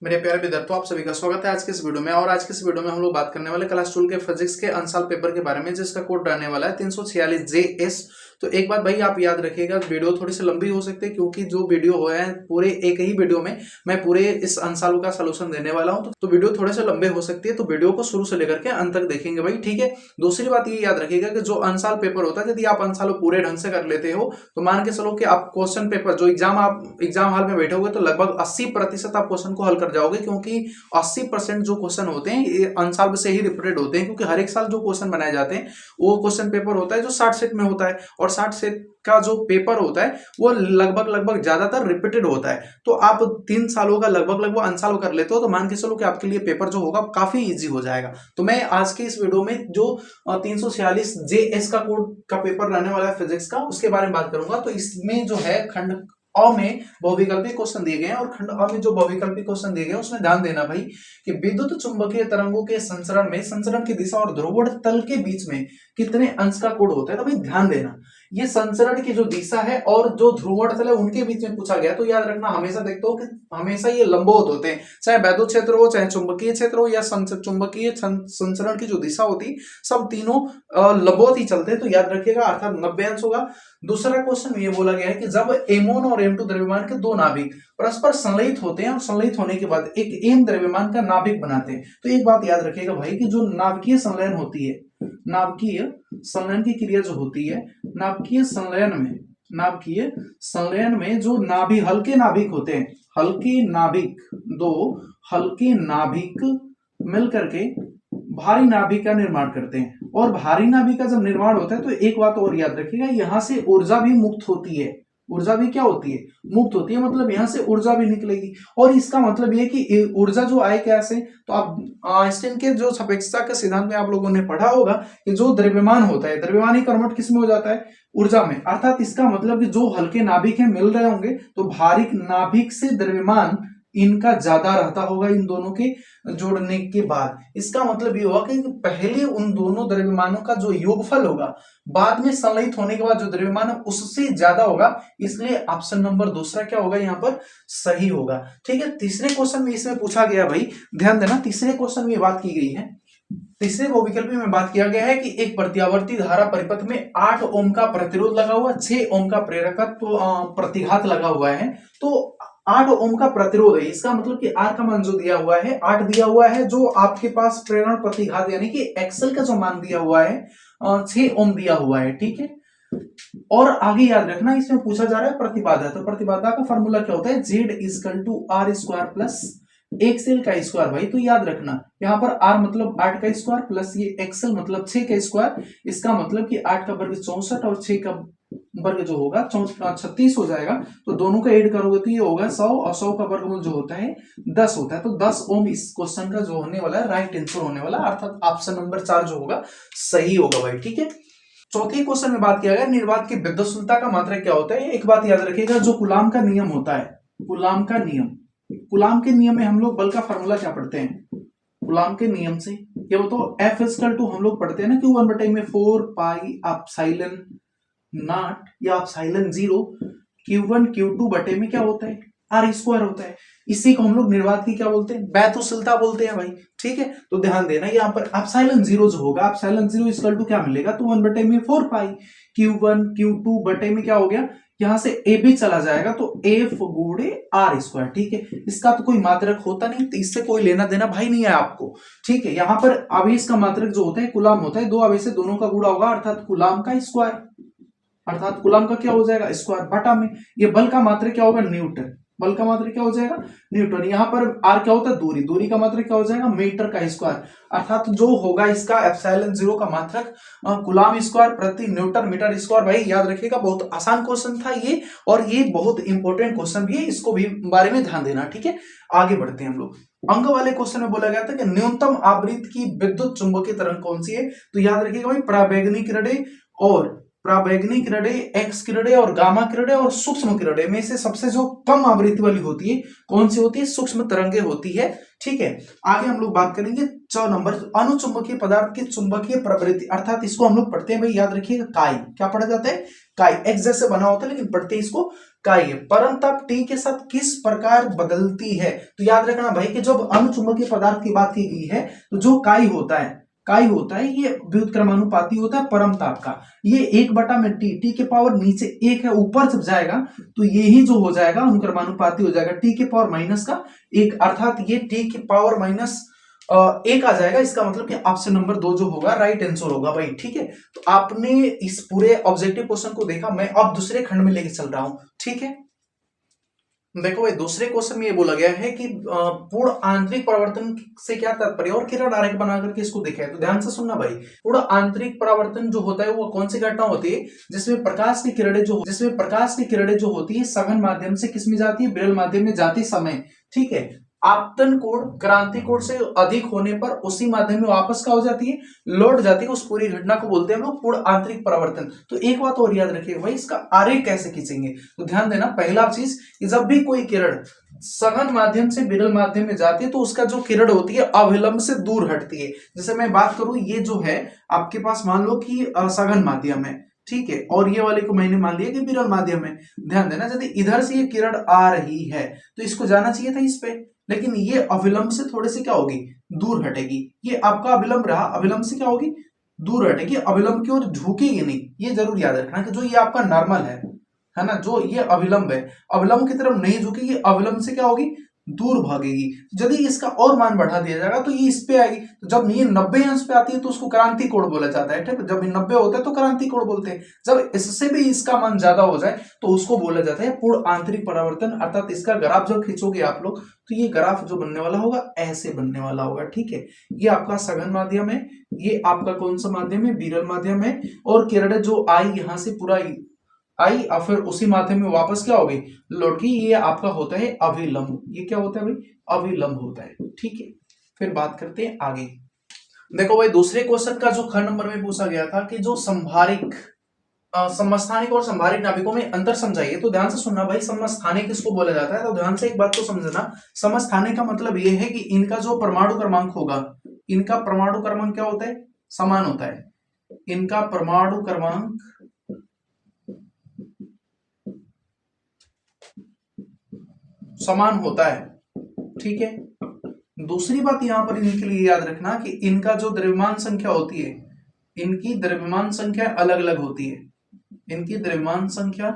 मेरे प्यारे विद्यार्थियों, आप सभी का स्वागत है आज के इस वीडियो में। और आज के इस वीडियो में हम लोग बात करने वाले क्लास 12 के फिजिक्स के अंशाल पेपर के बारे में, जिसका कोड रहने वाला है 346JS। तो एक बात भाई आप याद रखिएगा, वीडियो थोड़ी सी लंबी हो सकती है क्योंकि जो वीडियो है पूरे एक ही वीडियो में मैं पूरे इस अंशालों का सोल्यूशन देने वाला हूं, तो वीडियो थोड़े से लंबे हो सकती है। तो वीडियो को शुरू से लेकर के अंत तक देखेंगे भाई, ठीक है। दूसरी बात ये याद रखिएगा कि जो अंशाल पेपर होता है, यदि आप अंशाल पूरे ढंग से कर लेते हो तो मान के चलो कि आप क्वेश्चन पेपर जो एग्जाम हॉल में बैठे होगे तो लगभग 80% आप क्वेश्चन को हल कर जाओगे, क्योंकि 80% जो क्वेश्चन होते हैं ये अंशाल से ही रिपीटेड होते हैं। क्योंकि हर एक साल जो क्वेश्चन बनाए जाते हैं वो क्वेश्चन पेपर होता है जो 60 सेट में होता है, और 60 सेट का जो पेपर होता है वो लगभग ज्यादातर रिपीटेड होता है। तो आप 3 सालों का लगभग अंशाल कर लेते हो तो मान के चलो कि आपके लिए पेपर जो होगा काफी इजी हो जाएगा। तो मैं आज के इस वीडियो में जो 346JS का कोड का पेपर रहने वाला है फिजिक्स का, उसके बारे में बात करूंगा। तो इसमें जो है खंड अ में बहुविकल्पी क्वेश्चन दिए गए हैं, और खंड अ में जो बहुविकल्पी क्वेश्चन दिए गए हैं उसमें ध्यान देना भाई कि विद्युत चुंबकीय तरंगों के संचरण की दिशा और ध्रुवण तल के बीच में कितने अंश का कोण होता है। तो भाई ध्यान देना, ये संचरण की जो दिशा है और जो ध्रुवण तल है उनके बीच में पूछा गया। तो याद रखना, हमेशा देखते हो कि हमेशा ये लंबवत होते हैं, चाहे वैद्युत क्षेत्र हो, चाहे चुंबकीय क्षेत्र हो, या चुंबकीय संचरण की जो दिशा होती, सब तीनों लंबवत ही चलते हैं। तो याद रखिएगा, अर्थात 90 अंश होगा। दूसरा क्वेश्चन ये बोला गया है कि जब M1 और M2 द्रव्यमान के दो नाभिक परस्पर संलयित होते हैं और संलयित होने के बाद एक M द्रव्यमान का नाभिक बनाते हैं, तो एक बात याद रखिएगा भाई कि जो नाभिकीय संलयन होती है, नाभिकीय संलयन की क्रिया जो होती है, नाभिकीय संलयन में जो हल्के नाभिक होते हैं, हल्के नाभिक, दो हल्के नाभिक मिलकर के भारी नाभिक का निर्माण करते हैं। और भारी नाभिक का जब निर्माण होता है तो एक बात और याद रखिएगा, यहां से ऊर्जा भी मुक्त होती है। ऊर्जा भी क्या होती है? मुक्त होती है, मतलब यहां से ऊर्जा भी निकलेगी। और इसका मतलब यह कि ऊर्जा जो आए कैसे, तो आप आइंस्टाइन के जो सापेक्षता के सिद्धांत में आप लोगों ने पढ़ा होगा कि जो द्रव्यमान होता है, द्रव्यमान कन्वर्ट किस में हो जाता है? ऊर्जा में। अर्थात इसका मतलब कि जो हल्के नाभिक है मिल रहे होंगे तो भारी नाभिक से द्रव्यमान इनका ज्यादा रहता होगा इन दोनों के जोड़ने के बाद। इसका मतलब ये होगा कि पहले उन दोनों द्रव्यमानों का जो योगफल होगा बाद में संलयित होने के बाद जो द्रव्यमान है उससे ज्यादा होगा। इसलिए ऑप्शन नंबर दूसरा क्या होगा यहाँ पर? सही होगा। ठीक है। तीसरे क्वेश्चन में इसमें पूछा गया भाई, ध्यान देना, तीसरे क्वेश्चन में बात की गई है, तीसरे बहुविकल्पी में बात किया गया है कि एक प्रत्यावर्ती धारा परिपथ में 8 ओम का प्रतिरोध लगा हुआ, 6 ओम का प्रेरकत्व प्रतिघात लगा हुआ है। तो 8 ओम का प्रतिरोध है, इसका मतलब कि आर का मान जो दिया हुआ है 8 दिया हुआ है, जो आपके पास प्रेरण प्रतिघात यानी कि एक्सल का जो मान दिया हुआ है 6 ओम दिया हुआ है। ठीक है। और आगे याद रखना, इसमें पूछा जा रहा है प्रतिबाधा। तो प्रतिबाधा का फॉर्मूला क्या होता है? Z equal to r square plus x l का स्क्वायर। भाई तो याद रखना, यहाँ पर r मतलब 8 का स्क्वायर प्लस ये एक्सएल मतलब 6 का स्क्वायर। इसका मतलब कि 8 का वर्ग 64 और 6 का वर्ग जो होगा 36 हो जाएगा। तो दोनों का ऐड करोगे तो ये होगा 100, और 100 का वर्गमूल जो होता है 10 होता है। तो 10 ओम इस क्वेश्चन का जो होने वाला है राइट आंसर होने वाला, अर्थात ऑप्शन नंबर 4 जो होगा सही होगा भाई। ठीक है। चौथे क्वेश्चन में बात किया गया निर्वात की विद्युतशीलता का मात्रक क्या होता है। एक बात याद रखिएगा, जो कूलाम का नियम होता है, कूलाम का नियम, कूलाम के नियम में हम लोग बल का फॉर्मूला क्या पढ़ते हैं? कूलाम के नियम से ये बताओ, F इक्वल टू हम लोग पढ़ते हैं ना Q1 बटे में 4 पाई एप्सिलॉन नॉट या एप्सिलॉन 0 Q1 Q2 बटे में क्या होता है? R स्क्वायर होता है। इसी को हम लोग निर्वात की क्या बोलते हैं? वैद्युतशीलता बोलते हैं भाई। ठीक है। तो ध्यान देना, यहाँ पर एप्सिलॉन 0 जो होगा, एप्सिलॉन 0 इक्वल टू क्या मिलेगा? तो 1 बटे में 4 पाई Q1 Q2 बटे में क्या हो गया, यहां से ए भी चला जाएगा तो F गुणे आर स्क्वायर। ठीक है। इसका तो कोई मात्रक होता नहीं, तो इससे कोई लेना देना भाई नहीं है आपको। ठीक है। यहाँ पर आवेश का मात्रक जो होता है कूलाम होता है, दो आवेश से दोनों का गुणा होगा, अर्थात कूलाम का स्क्वायर, अर्थात कूलाम का क्या हो जाएगा? स्क्वायर बटा में ये बल का मात्रक क्या होगा? न्यूटन। बल का मात्रक क्या हो जाएगा? न्यूटन। यहाँ पर आर क्या होता है? दूरी। दूरी का मात्रक क्या हो जाएगा? मीटर का स्क्वायर। अर्थात जो होगा इसका एप्सिलॉन 0 का मात्रक कूलाम स्क्वायर प्रति न्यूटन मीटर स्क्वायर। भाई याद रखिएगा, बहुत आसान क्वेश्चन था ये, और ये बहुत इंपॉर्टेंट क्वेश्चन भी है, इसको भी बारे में ध्यान देना। ठीक है। आगे बढ़ते हैं हम लोग। अंक वाले क्वेश्चन में बोला गया था कि न्यूनतम आवृत्ति की विद्युत चुंबकीय तरंग कौन सी है। तो याद रखिएगा भाई, पराबैंगनी किरणें और प्रावैग्निक किरणें, एक्स किरणें और गामा किरणें और सूक्ष्म किरणें में से सबसे जो कम आवृत्ति वाली होती है कौन सी होती है? सूक्ष्म तरंगे होती है। ठीक है, आगे हम लोग बात करेंगे 4 नंबर, अनुचुंबकीय पदार्थ की चुंबकीय प्रवृत्ति, अर्थात इसको हम लोग पढ़ते हैं भाई, याद रखिएगा काई। क्या पढ़ा जाता है? काई। एक्स जैसे बना होता है लेकिन पढ़ते हैं इसको काई है। परंतप टी के साथ किस प्रकार बदलती है? तो याद रखना भाई कि जब अनुचुंबकीय पदार्थ की बात की गई है तो जो काई होता है, काई होता है ये व्युत्क्रमानुपाती होता है परमताप का। ये 1/टी, टी के पावर नीचे 1 है, ऊपर जब जाएगा तो ये ही जो हो जाएगा अनुक्रमानुपाती हो जाएगा, टी के पावर माइनस का 1, अर्थात ये टी के पावर माइनस 1 आ जाएगा। इसका मतलब कि ऑप्शन नंबर 2 जो होगा राइट आंसर होगा भाई। ठीक है, तो आपने इस पूरे ऑब्जेक्टिव क्वेश्चन को देखा, मैं अब दूसरे खंड में लेके चल रहा हूं। ठीक है, देखो भाई दूसरे क्वेश्चन में ये बोला गया है कि पूर्ण आंतरिक परावर्तन से क्या तात्पर्य, और किरण आरेख बना करके इसको देखा है, तो ध्यान से सुनना भाई। पूर्ण आंतरिक परावर्तन जो होता है वो कौन सी घटना होती है? जिसमें प्रकाश की किरणें जो होती है सघन माध्यम से किसमें जाती है? विरल माध्यम में जाती समय। ठीक है, आपतन कोण क्रांति कोण से अधिक होने पर उसी माध्यम में वापस क्या हो जाती है? लौट जाती है। उस पूरी घटना को बोलते हैं हम लोग पूर्ण आंतरिक परावर्तन। तो एक बात और याद रखिएगा भाई, इसका आरेख कैसे खींचेंगे, तो ध्यान देना। पहला चीज कि जब भी कोई किरण सघन माध्यम से विरल माध्यम में जाती है तो उसका जो किरण होती है अविलंब से दूर हटती है। जैसे मैं बात करूं, ये जो है आपके पास मान लो कि सघन माध्यम है, ठीक है, और ये वाले को मैंने मान लिया कि विरल माध्यम है। ध्यान देना, यदि इधर से ये किरण आ रही है तो इसको जाना चाहिए था इस पे, लेकिन ये अविलंब से थोड़े से क्या होगी? दूर हटेगी। ये आपका अविलंब रहा, अविलंब से क्या होगी? दूर हटेगी, अविलंब की ओर झुकेगी नहीं। ये जरूर याद रखना कि जो ये आपका नॉर्मल है ना, जो ये अविलंब है, अविलंब की तरफ नहीं झुकेगी, अविलंब से क्या होगी? दूर भागेगी। यदि इसका और मान बढ़ा दिया जाएगा तो ये इस पे आएगी। तो जब ये 90 अंश पे आती है तो उसको क्रांति कोण बोला जाता है। ठीक है, जब ये 90 होता है तो क्रांति कोण बोलते हैं। जब इससे भी इसका मान ज्यादा हो जाए तो उसको बोला जाता है पूर्ण आंतरिक परावर्तन। अर्थात इसका ग्राफ जब खींचोगे आप लोग तो ये ग्राफ जो बनने वाला होगा ऐसे बनने वाला होगा। ठीक है, ये आपका सघन माध्यम है, ये आपका कौन सा माध्यम है? विरल माध्यम है। और किरणें जो आई यहां से पूरा आई और फिर उसी माध्यम में वापस क्या हो गई? लौट गई। ये आपका होता है अविलंब। ये क्या होता है भाई? अविलंब होता है। ठीक है, फिर बात करते हैं आगे। देखो भाई दूसरे क्वेश्चन का जो ख नंबर में पूछा गया था कि जो संभारिक समस्थानिक और संभारिक नाभिकों में अंतर समझाइए, तो ध्यान से सुनना भाई। समस्थानिक किसको बोला जाता है? तो ध्यान से एक बात को समझना। समस्थानिक का मतलब यह है कि इनका जो परमाणु क्रमांक होगा, इनका परमाणु क्रमांक क्या होता है? समान होता है। इनका परमाणु क्रमांक समान होता है। ठीक है, दूसरी बात यहां पर इनके लिए याद रखना कि इनका जो द्रव्यमान संख्या होती है, इनकी द्रव्यमान संख्या अलग अलग होती है। इनकी द्रव्यमान संख्या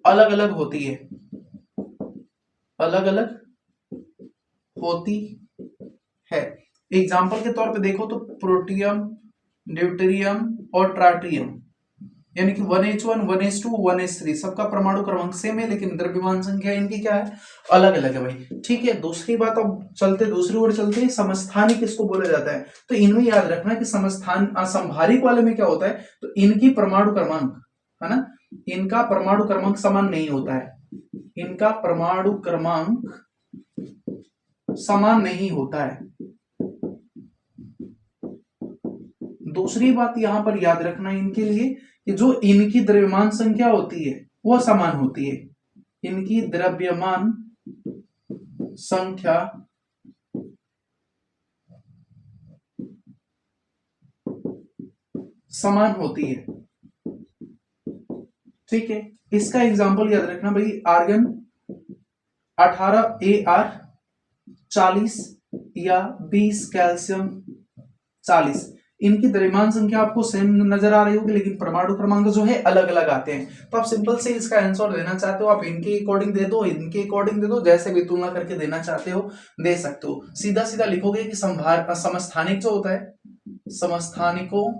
अलग अलग होती है, अलग अलग होती है। एग्जाम्पल के तौर पे देखो तो प्रोटियम, ड्यूटेरियम और ट्राटियम, यानी कि 1H1, 1H2, 1H3 सबका परमाणु क्रमांक सेम है, लेकिन द्रव्यमान संख्या इनकी क्या है? अलग अलग है भाई। ठीक है, दूसरी बात, अब चलते दूसरी ओर चलते हैं। समस्थानिक किसको बोला जाता है? तो इनमें याद रखना कि संभारिक वाले में क्या होता है? तो इनकी परमाणु क्रमांक है ना, इनका परमाणु क्रमांक समान नहीं होता है। इनका परमाणु क्रमांक समान नहीं होता है। दूसरी बात यहां पर याद रखना इनके लिए कि जो इनकी द्रव्यमान संख्या होती है वह समान होती है। इनकी द्रव्यमान संख्या समान होती है। ठीक है, इसका एग्जांपल याद रखना भाई। आर्गन 18 AR 40 या 20 कैल्शियम 40, इनकी द्रव्यमान संख्या आपको सेम नजर आ रही होगी, लेकिन परमाणु क्रमांक जो है अलग अलग आते हैं। तो आप सिंपल से इसका आंसर देना चाहते हो, आप इनके अकॉर्डिंग दे दो, इनके अकॉर्डिंग दे दो, जैसे भी तुलना करके देना चाहते हो दे सकते हो। सीधा सीधा लिखोगे कि समस्थानिक जो होता है, समस्थानिकों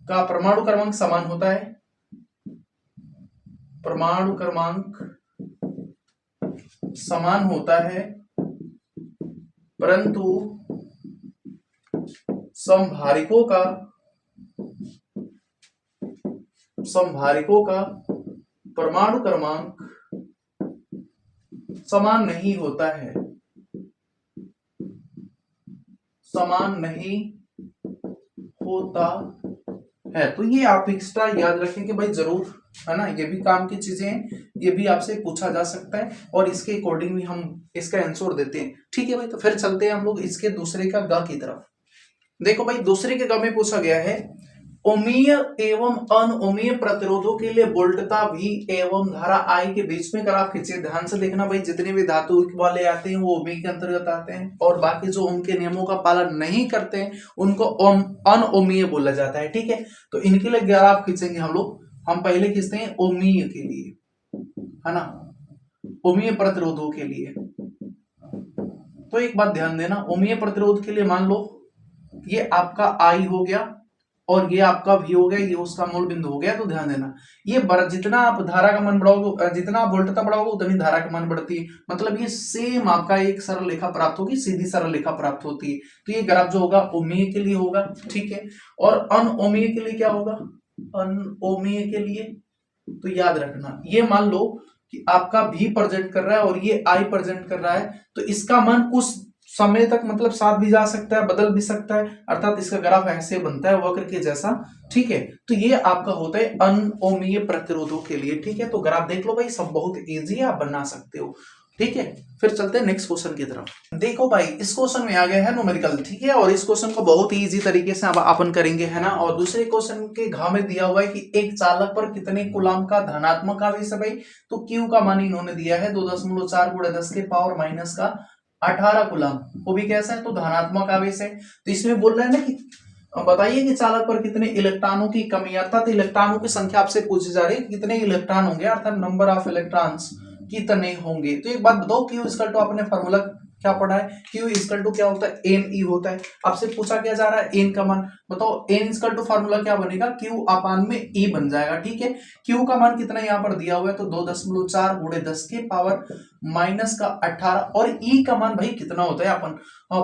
का परमाणु क्रमांक समान होता है। परमाणु क्रमांक समान होता है, परंतु संभारिकों का परमाणु क्रमांक समान नहीं होता है। समान नहीं होता है। तो ये आप एक्स्ट्रा याद रखें कि भाई जरूर, है ना, ये भी काम की चीजें हैं, ये भी आपसे पूछा जा सकता है और इसके अकॉर्डिंग भी हम इसका आंसर देते हैं। ठीक है भाई, तो फिर चलते हैं हम लोग इसके दूसरे का ग की तरफ। देखो भाई, दूसरे के ग में पूछा गया है ओमीय एवं अनओमीय प्रतिरोधों के लिए वोल्टता V एवं धारा I के बीच में ग्राफ खींचे। ध्यान से देखना भाई, जितने भी धातु वाले आते हैं वो ओमी के अंतर्गत आते हैं और बाकी जो उनके नियमों का पालन नहीं करते हैं उनको अनओमीय बोला जाता है। ठीक है, तो इनके लिए ग्राफ खींचेंगे हम लोग। हम पहले खींचते हैं ओमीय के लिए, है ना, ओमीय प्रतिरोधों के लिए। तो एक बात ध्यान देना, ओमीय प्रतिरोध के लिए मान लो ये आपका I हो गया और ये आपका V हो गया, ये उसका मूल बिंदु हो गया। तो ध्यान देना, ये जितना आप धारा का मान बढ़ाओगे, जितना आप वोल्टता बढ़ाओगे उतनी धारा का मान बढ़ती है। मतलब ये सेम आपका एक सरल रेखा प्राप्त होगी, सीधी सरल रेखा प्राप्त होती है। तो ये ग्राफ जो होगा ओमीय के लिए होगा। ठीक है, और अनओमीय के लिए क्या होगा, अनओमीय के लिए तो याद रखना, ये मान लो कि आपका V प्रेजेंट कर रहा है और ये I प्रेजेंट कर रहा है, तो इसका मान कुछ समय तक मतलब साथ भी जा सकता है, बदल भी सकता है, अर्थात इसका ग्राफ ऐसे बनता है वक्र के जैसा। ठीक है, तो ये आपका होता है अनओमीय प्रतिरोधों के लिए। ठीक है, तो ग्राफ देख लो भाई, सब बहुत इजी है, आप बना सकते हो। ठीक है, फिर चलते हैं नेक्स्ट क्वेश्चन की तरफ। देखो भाई, इस क्वेश्चन में आ गया है न्यूमेरिकल। ठीक है, और इस क्वेश्चन को बहुत ही इजी तरीके से अपन करेंगे, है ना। और दूसरे क्वेश्चन के घ में दिया हुआ है कि एक चालक पर कितने कूलाम का धनात्मक आवेश है भाई। तो Q का मान इन्होंने दिया है 2.4 × 10 के पावर माइनस का 18 कूलाम। वो भी कैसा है, तो धनात्मक आवेश है। तो इसमें बोल रहे हैं ना कि बताइए कि चालक पर कितने इलेक्ट्रॉनों की कमी, अर्थात इलेक्ट्रॉनों की संख्या आपसे पूछी जा रही है, कितने इलेक्ट्रॉन होंगे, अर्थात नंबर ऑफ इलेक्ट्रॉन्स कितने होंगे। तो एक बात बताओ, Q इक्वल टू आपने फॉर्मूला क्या पढ़ा है, Q इक्वल टू क्या होता है, NE होता है। आपसे पूछा क्या जा रहा है, N का मान बताओ। N इक्वल टू फॉर्मूला क्या बनेगा, Q अपान में E बन जाएगा। ठीक है, Q का मान कितना यहाँ पर दिया हुआ है, तो 2.4 × 10 के पावर माइनस का 18। और E का मान भाई कितना होता है, अपन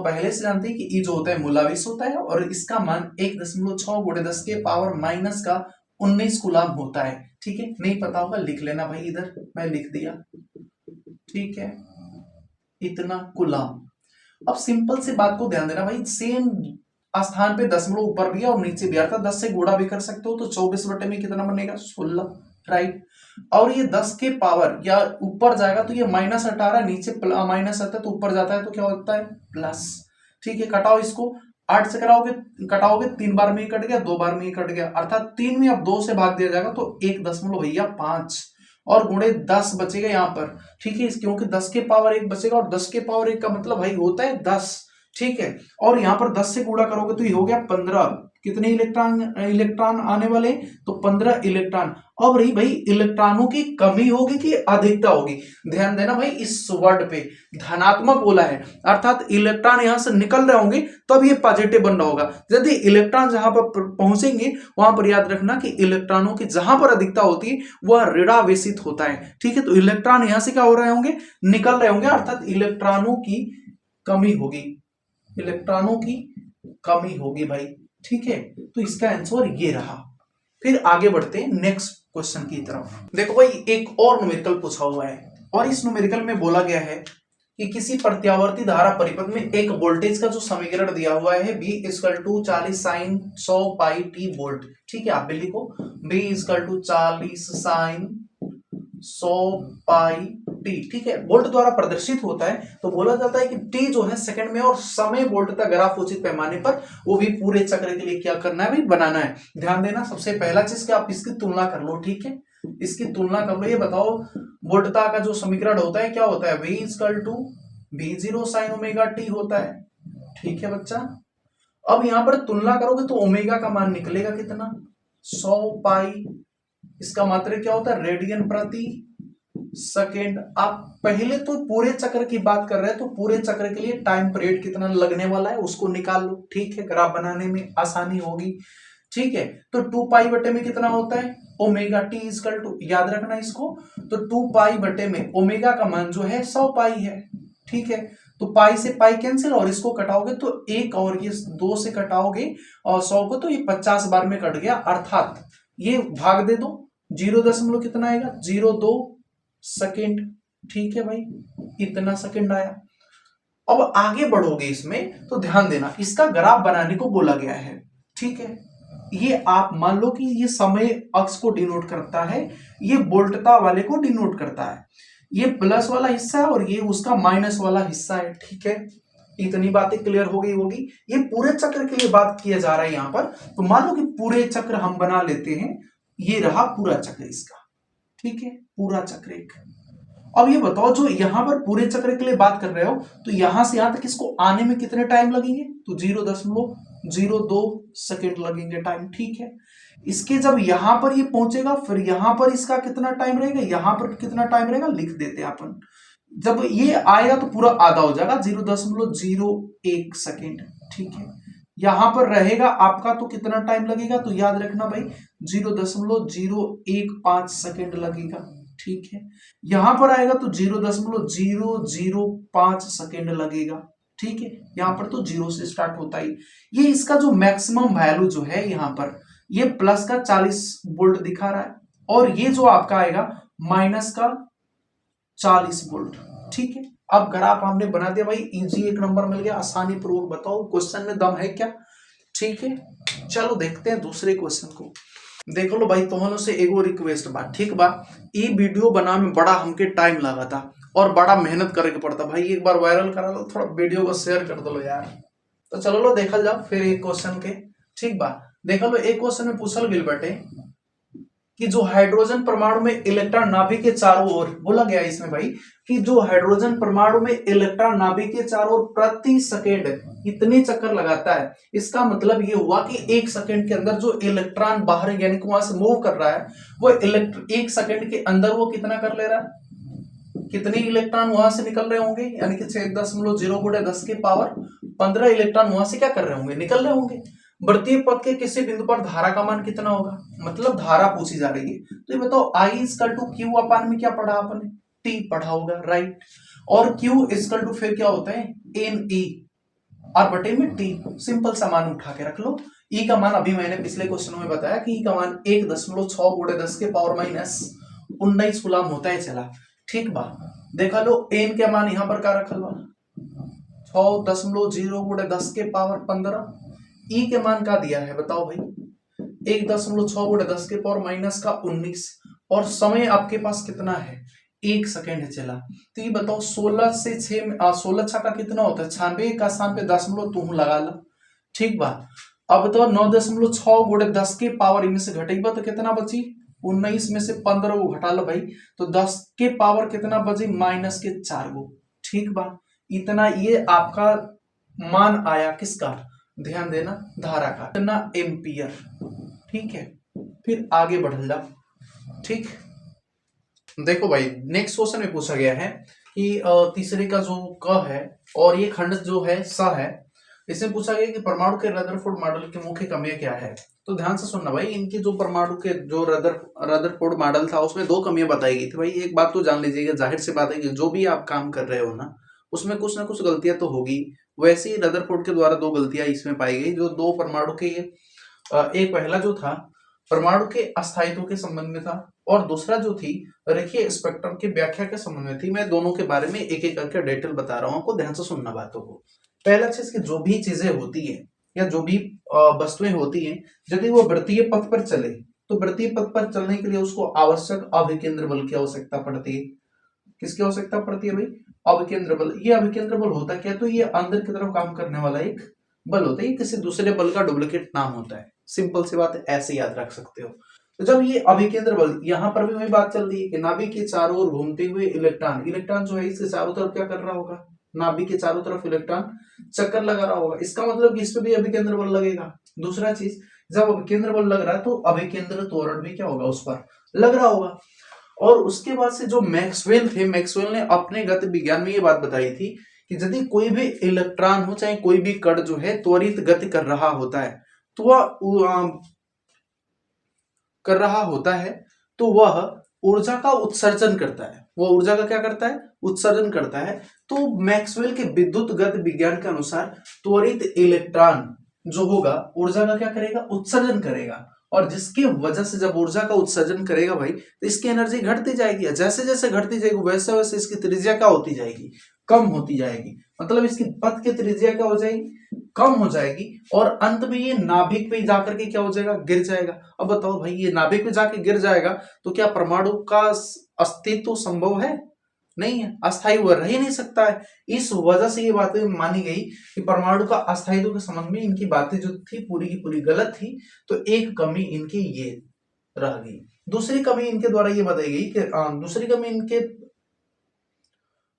पहले से जानते हैं कि E जो होता है मूलावेश होता है और इसका मान 1.6 × 10 के पावर माइनस का 19 कूलाम होता है। ठीक है, नहीं पता होगा लिख लेना भाई, इधर मैं लिख दिया। ठीक है, इतना कूलाम। अब सिंपल सी बात को ध्यान देना भाई, सेम स्थान पे दशमलव ऊपर भी है और नीचे भी, अर्थात 10 से गुणा भी कर सकते हो। तो 24 बटे में कितना बनेगा, 16, राइट। और ये 10 के पावर या ऊपर जाएगा तो ये -18, नीचे माइनस आता है तो ऊपर जाता है तो क्या होता है, प्लस। ठीक है, कटाओ इसको, 8 से कटाओगे 3 बार में ही कट गया, 2 बार में ही कट गया, अर्थात 3 में अब 2 से भाग दिया जाएगा तो 1.5 और गुणे 10 बचेगा यहाँ पर। ठीक है, क्योंकि 10 के पावर 1 बचेगा और 10 के पावर 1 का मतलब भाई होता है 10। ठीक है, और यहाँ पर 10 से गुणा करोगे तो ये हो गया 15। कितने इलेक्ट्रॉन आने वाले, तो 15 इलेक्ट्रॉन। अब रही भाई इलेक्ट्रॉनों की कमी होगी कि अधिकता होगी। ध्यान देना भाई, इस वर्ड पे धनात्मक बोला है, अर्थात इलेक्ट्रॉन यहां से निकल रहे होंगे तब ये पॉजिटिव बन रहा होगा। यदि इलेक्ट्रॉन जहां पर पहुंचेंगे वहां पर याद रखना कि इलेक्ट्रॉनों की जहां पर अधिकता होती है वह ऋणावेशित होता है। ठीक है, तो इलेक्ट्रॉन यहां से क्या हो रहे होंगे, निकल रहे होंगे, अर्थात इलेक्ट्रॉनों की कमी होगी, इलेक्ट्रॉनों की कमी होगी भाई। ठीक है, तो इसका आंसर ये रहा। फिर आगे बढ़ते हैं नेक्स्ट क्वेश्चन की तरफ। देखो भाई, एक और न्यूमेरिकल पूछा हुआ है और इस न्यूमेरिकल में बोला गया है कि किसी प्रत्यावर्ती धारा परिपथ में एक वोल्टेज का जो समीकरण दिया हुआ है V = 40 sin 100 पाई t वोल्ट। ठीक है, आप भी लिखो V = 40 sin 100 पाई टी। ठीक है, वोल्ट द्वारा प्रदर्शित होता है। तो बोला जाता है कि टी जो है सेकंड में और समय वोल्ट का ग्राफ उचित पैमाने पर, वो भी पूरे चक्र के लिए क्या करना है भाई, बनाना है। ध्यान देना, सबसे पहला चीज कि आप इसकी तुलना कर लो। ठीक है, इसकी तुलना कर लो। ये बताओ वोल्टता का जो समीकरण होता है क्या होता है, V = V0 sin ω होता है। ठीक है बच्चा, अब यहां पर तुलना करोगे तो ओमेगा का मान निकलेगा कितना, 100 पाई। इसका मात्रक क्या होता है, रेडियन प्रति सेकेंड। आप पहले तो पूरे चक्र की बात कर रहे हैं तो पूरे चक्र के लिए टाइम पीरियड कितना लगने वाला है उसको निकाल लो। ठीक है, ग्राफ बनाने में आसानी होगी। ठीक है, तो 2 पाई बटे में कितना होता है, ओमेगा टी इक्वल टू, याद रखना इसको, तो 2 पाई बटे में ओमेगा का मान जो है 100 पाई है। ठीक है, तो पाई से पाई कैंसिल और इसको कटाओगे तो 1 और ये 2 से कटाओगे और 100 को तो ये 50 बार में कट गया, अर्थात ये भाग दे दो, 0 कितना आएगा, 0.2 सेकेंड। ठीक है भाई, इतना सेकेंड आया। अब आगे बढ़ोगे इसमें तो ध्यान देना, इसका ग्राफ बनाने को बोला गया है। ठीक है। ये आप मान लो कि ये समय अक्ष को डिनोट करता है, ये वोल्टता वाले को डिनोट करता है, ये प्लस वाला हिस्सा है और ये उसका माइनस वाला हिस्सा है। ठीक है, इतनी बातें क्लियर हो गई होगी। ये पूरे चक्र के लिए बात किया जा रहा है यहाँ पर। तो मान लो कि पूरे चक्र हम बना लेते हैं, ये रहा पूरा चक्र इसका। ठीक है, पूरा चक्र एक। अब ये बताओ, जो यहां पर पूरे चक्र के लिए बात कर रहे हो, तो यहां से यहां तक इसको आने में कितने टाइम लगेंगे? तो 0.02 सेकेंड लगेंगे टाइम। ठीक है, इसके जब यहां पर ये पहुंचेगा, फिर यहां पर इसका कितना टाइम रहेगा, यहां पर कितना टाइम रहेगा, लिख देते हैं अपन। जब ये आएगा तो पूरा आधा हो जाएगा, 0.01 सेकेंड। ठीक है, यहां पर रहेगा आपका तो कितना टाइम लगेगा, तो याद रखना भाई 0.015 सेकेंड लगेगा। ठीक है, यहां पर आएगा तो 0.005 सेकेंड लगेगा। ठीक है, यहां पर तो 0 से स्टार्ट होता ही। ये इसका जो मैक्सिमम वैल्यू जो है यहां पर, ये प्लस का 40 वोल्ट दिखा रहा है, और ये जो आपका आएगा माइनस का 40 वोल्ट। ठीक है, अब ग्राफ हमने बना दिया भाई, इजी एक नंबर मिल गया, आसानी पूर्वक बताओ क्वेश्चन में दम है क्या। ठीक है, चलो देखते हैं दूसरे क्वेश्चन को। देखो लो भाई, तोहनो से एगो रिक्वेस्ट बा, ठीक बा, ये वीडियो बनाने में बड़ा हमके टाइम लगा था और बड़ा मेहनत करे के पड़ता भाई। एक बार वायरल करा लो, थोड़ा वीडियो को शेयर कर दो यार। तो चलो लो देखल जाओ फिर एक क्वेश्चन के। ठीक बा, देखो लो एक क्वेश्चन में पूछल गई बटे कि जो हाइड्रोजन परमाणु में इलेक्ट्रॉन नाभिक के चारों ओर, बोला गया इसमें भाई कि जो हाइड्रोजन परमाणु में इलेक्ट्रॉन नाभिक के चारों ओर प्रति सेकेंड इतने चक्कर लगाता है। इसका मतलब ये हुआ कि एक सेकेंड के अंदर जो इलेक्ट्रॉन बाहर यानी कि वहां से मूव कर रहा है, वो एक सेकेंड के अंदर वो कितना कर ले रहा है, कितने इलेक्ट्रॉन वहां से निकल रहे होंगे, यानी कि 6.0 × 10⁻15 इलेक्ट्रॉन वहां से क्या कर रहे होंगे, निकल रहे होंगे। वृत्तीय पथ के किसी बिंदु पर धारा का मान कितना होगा, मतलब धारा पूछी जा रही है। तो ये बताओ, I = Q अपान में क्या पढ़ा आपने, T पढ़ा होगा, राइट। और Q = फिर क्या होता है, NE और बटे में T। सिंपल सा मान उठा के रख लो। E का मान अभी मैंने पिछले क्वेश्चन में बताया कि E का मान 1.6 × 10⁻19 गुलाम होता है। चला ठीक बा, देखा लो N के मान यहाँ पर क्या रखल बा, 6.0 × 10⁻15। ई के मान का दिया है बताओ भाई, 1.6 × 10⁻19 और समय आपके पास कितना है, 1 सेकेंड चला। तो ये बताओ 16 से 6 16 का कितना होता है, 96 का 96 तू लगा ला। ठीक बा, अब तो 9.6 × 10⁻, इनमें से घटेगा तो कितना बची, 19 में से 15 को घटा लो भाई, तो 10⁻ कितना बची, -4 गो। ठीक बा, इतना ये आपका मान आया किसका, ध्यान देना, धारा का, इतना एम्पियर। ठीक है, फिर आगे बढ़ जा। ठीक, देखो भाई नेक्स्ट क्वेश्चन में पूछा गया है कि तीसरे का जो क है और ये खंड जो है स है, इसमें पूछा गया कि परमाणु के रदरफोर्ड मॉडल की मुख्य कमियां क्या है। तो ध्यान से सुनना भाई, इनके जो परमाणु के जो रदरफोर्ड मॉडल था उसमें 2 कमियां बताई गई थी भाई। एक बात तो जान लीजिएगा, जाहिर सी बात है कि जो भी आप काम कर रहे हो ना, उसमें कुछ ना कुछ गलतियां तो होगी। वैसे ही रदरफोर्ड के द्वारा 2 गलतियां इसमें पाई गई, जो 2 परमाणु के, एक पहला जो था परमाणु के अस्थायित्व के संबंध में था, और दूसरा जो थी रेखीय स्पेक्ट्रम की व्याख्या के संबंध में थी। मैं दोनों के बारे में एक एक करके डिटेल बता रहा हूं, आपको ध्यान से सुनना बातों को। पहला चीज कि जो भी चीजें होती है या जो भी वस्तुएं होती हैं, यदि वो वृत्तीय पथ पर चले तो वृत्तीय पथ पर चलने के लिए उसको आवश्यक अभिकेंद्र बल की आवश्यकता पड़ती है। किसकी आवश्यकता पड़ती है भाई, अभिकेंद्र बल। ये अभिकेंद्र बल होता क्या, तो ये अंदर की तरफ काम करने वाला एक बल होता है, ये किसी दूसरे बल का डुप्लीकेट नाम होता है। सिंपल सी बात है, ऐसे याद रख सकते हो। तो जब ये अभिकेंद्र बल, यहाँ पर भी वही बात चल रही है कि नाभिक के चारों ओर घूमते हुए इलेक्ट्रॉन जो है इसके चारों तरफ क्या कर रहा होगा, नाभिक के चारों तरफ इलेक्ट्रॉन चक्कर लगा रहा होगा। इसका मतलब कि इस पे भी अभिकेंद्र बल लगेगा। दूसरा चीज, जब अभिकेंद्र बल लग रहा है तो अभिकेंद्र त्वरण भी क्या होगा, उस पर लग रहा होगा। और उसके बाद से जो मैक्सवेल थे, मैक्सवेल ने अपने गति विज्ञान में ये बात बताई थी कि यदि कोई भी इलेक्ट्रॉन हो, चाहे कोई भी कण जो है त्वरित गति कर रहा होता है, तो वह ऊर्जा का उत्सर्जन करता है। वो ऊर्जा का क्या करता है, उत्सर्जन करता है। तो मैक्सवेल के विद्युत गति विज्ञान के अनुसार त्वरित इलेक्ट्रॉन जो होगा ऊर्जा का क्या करेगा, उत्सर्जन करेगा। और जिसकी वजह से जब ऊर्जा का उत्सर्जन करेगा भाई, तो इसकी एनर्जी घटती जाएगी। जैसे जैसे घटती जाएगी वैसे वैसे इसकी त्रिज्या क्या होती जाएगी, कम होती जाएगी। मतलब इसकी पथ की त्रिज्या क्या हो जाएगी, कम हो जाएगी और अंत में ये नाभिक पे जाकर के क्या हो जाएगा, गिर जाएगा। अब बताओ भाई, ये नाभिक पे जाके गिर जाएगा तो क्या परमाणु का अस्तित्व संभव है? नहीं है, अस्थायी वो रह ही नहीं सकता है। इस वजह से ये बातें मानी गई कि परमाणु का अस्थायित्व के संबंध में इनकी बातें जो थी पूरी की पूरी गलत थी। तो एक कमी इनकी ये रह गई। दूसरी कमी इनके द्वारा ये बताई गई कि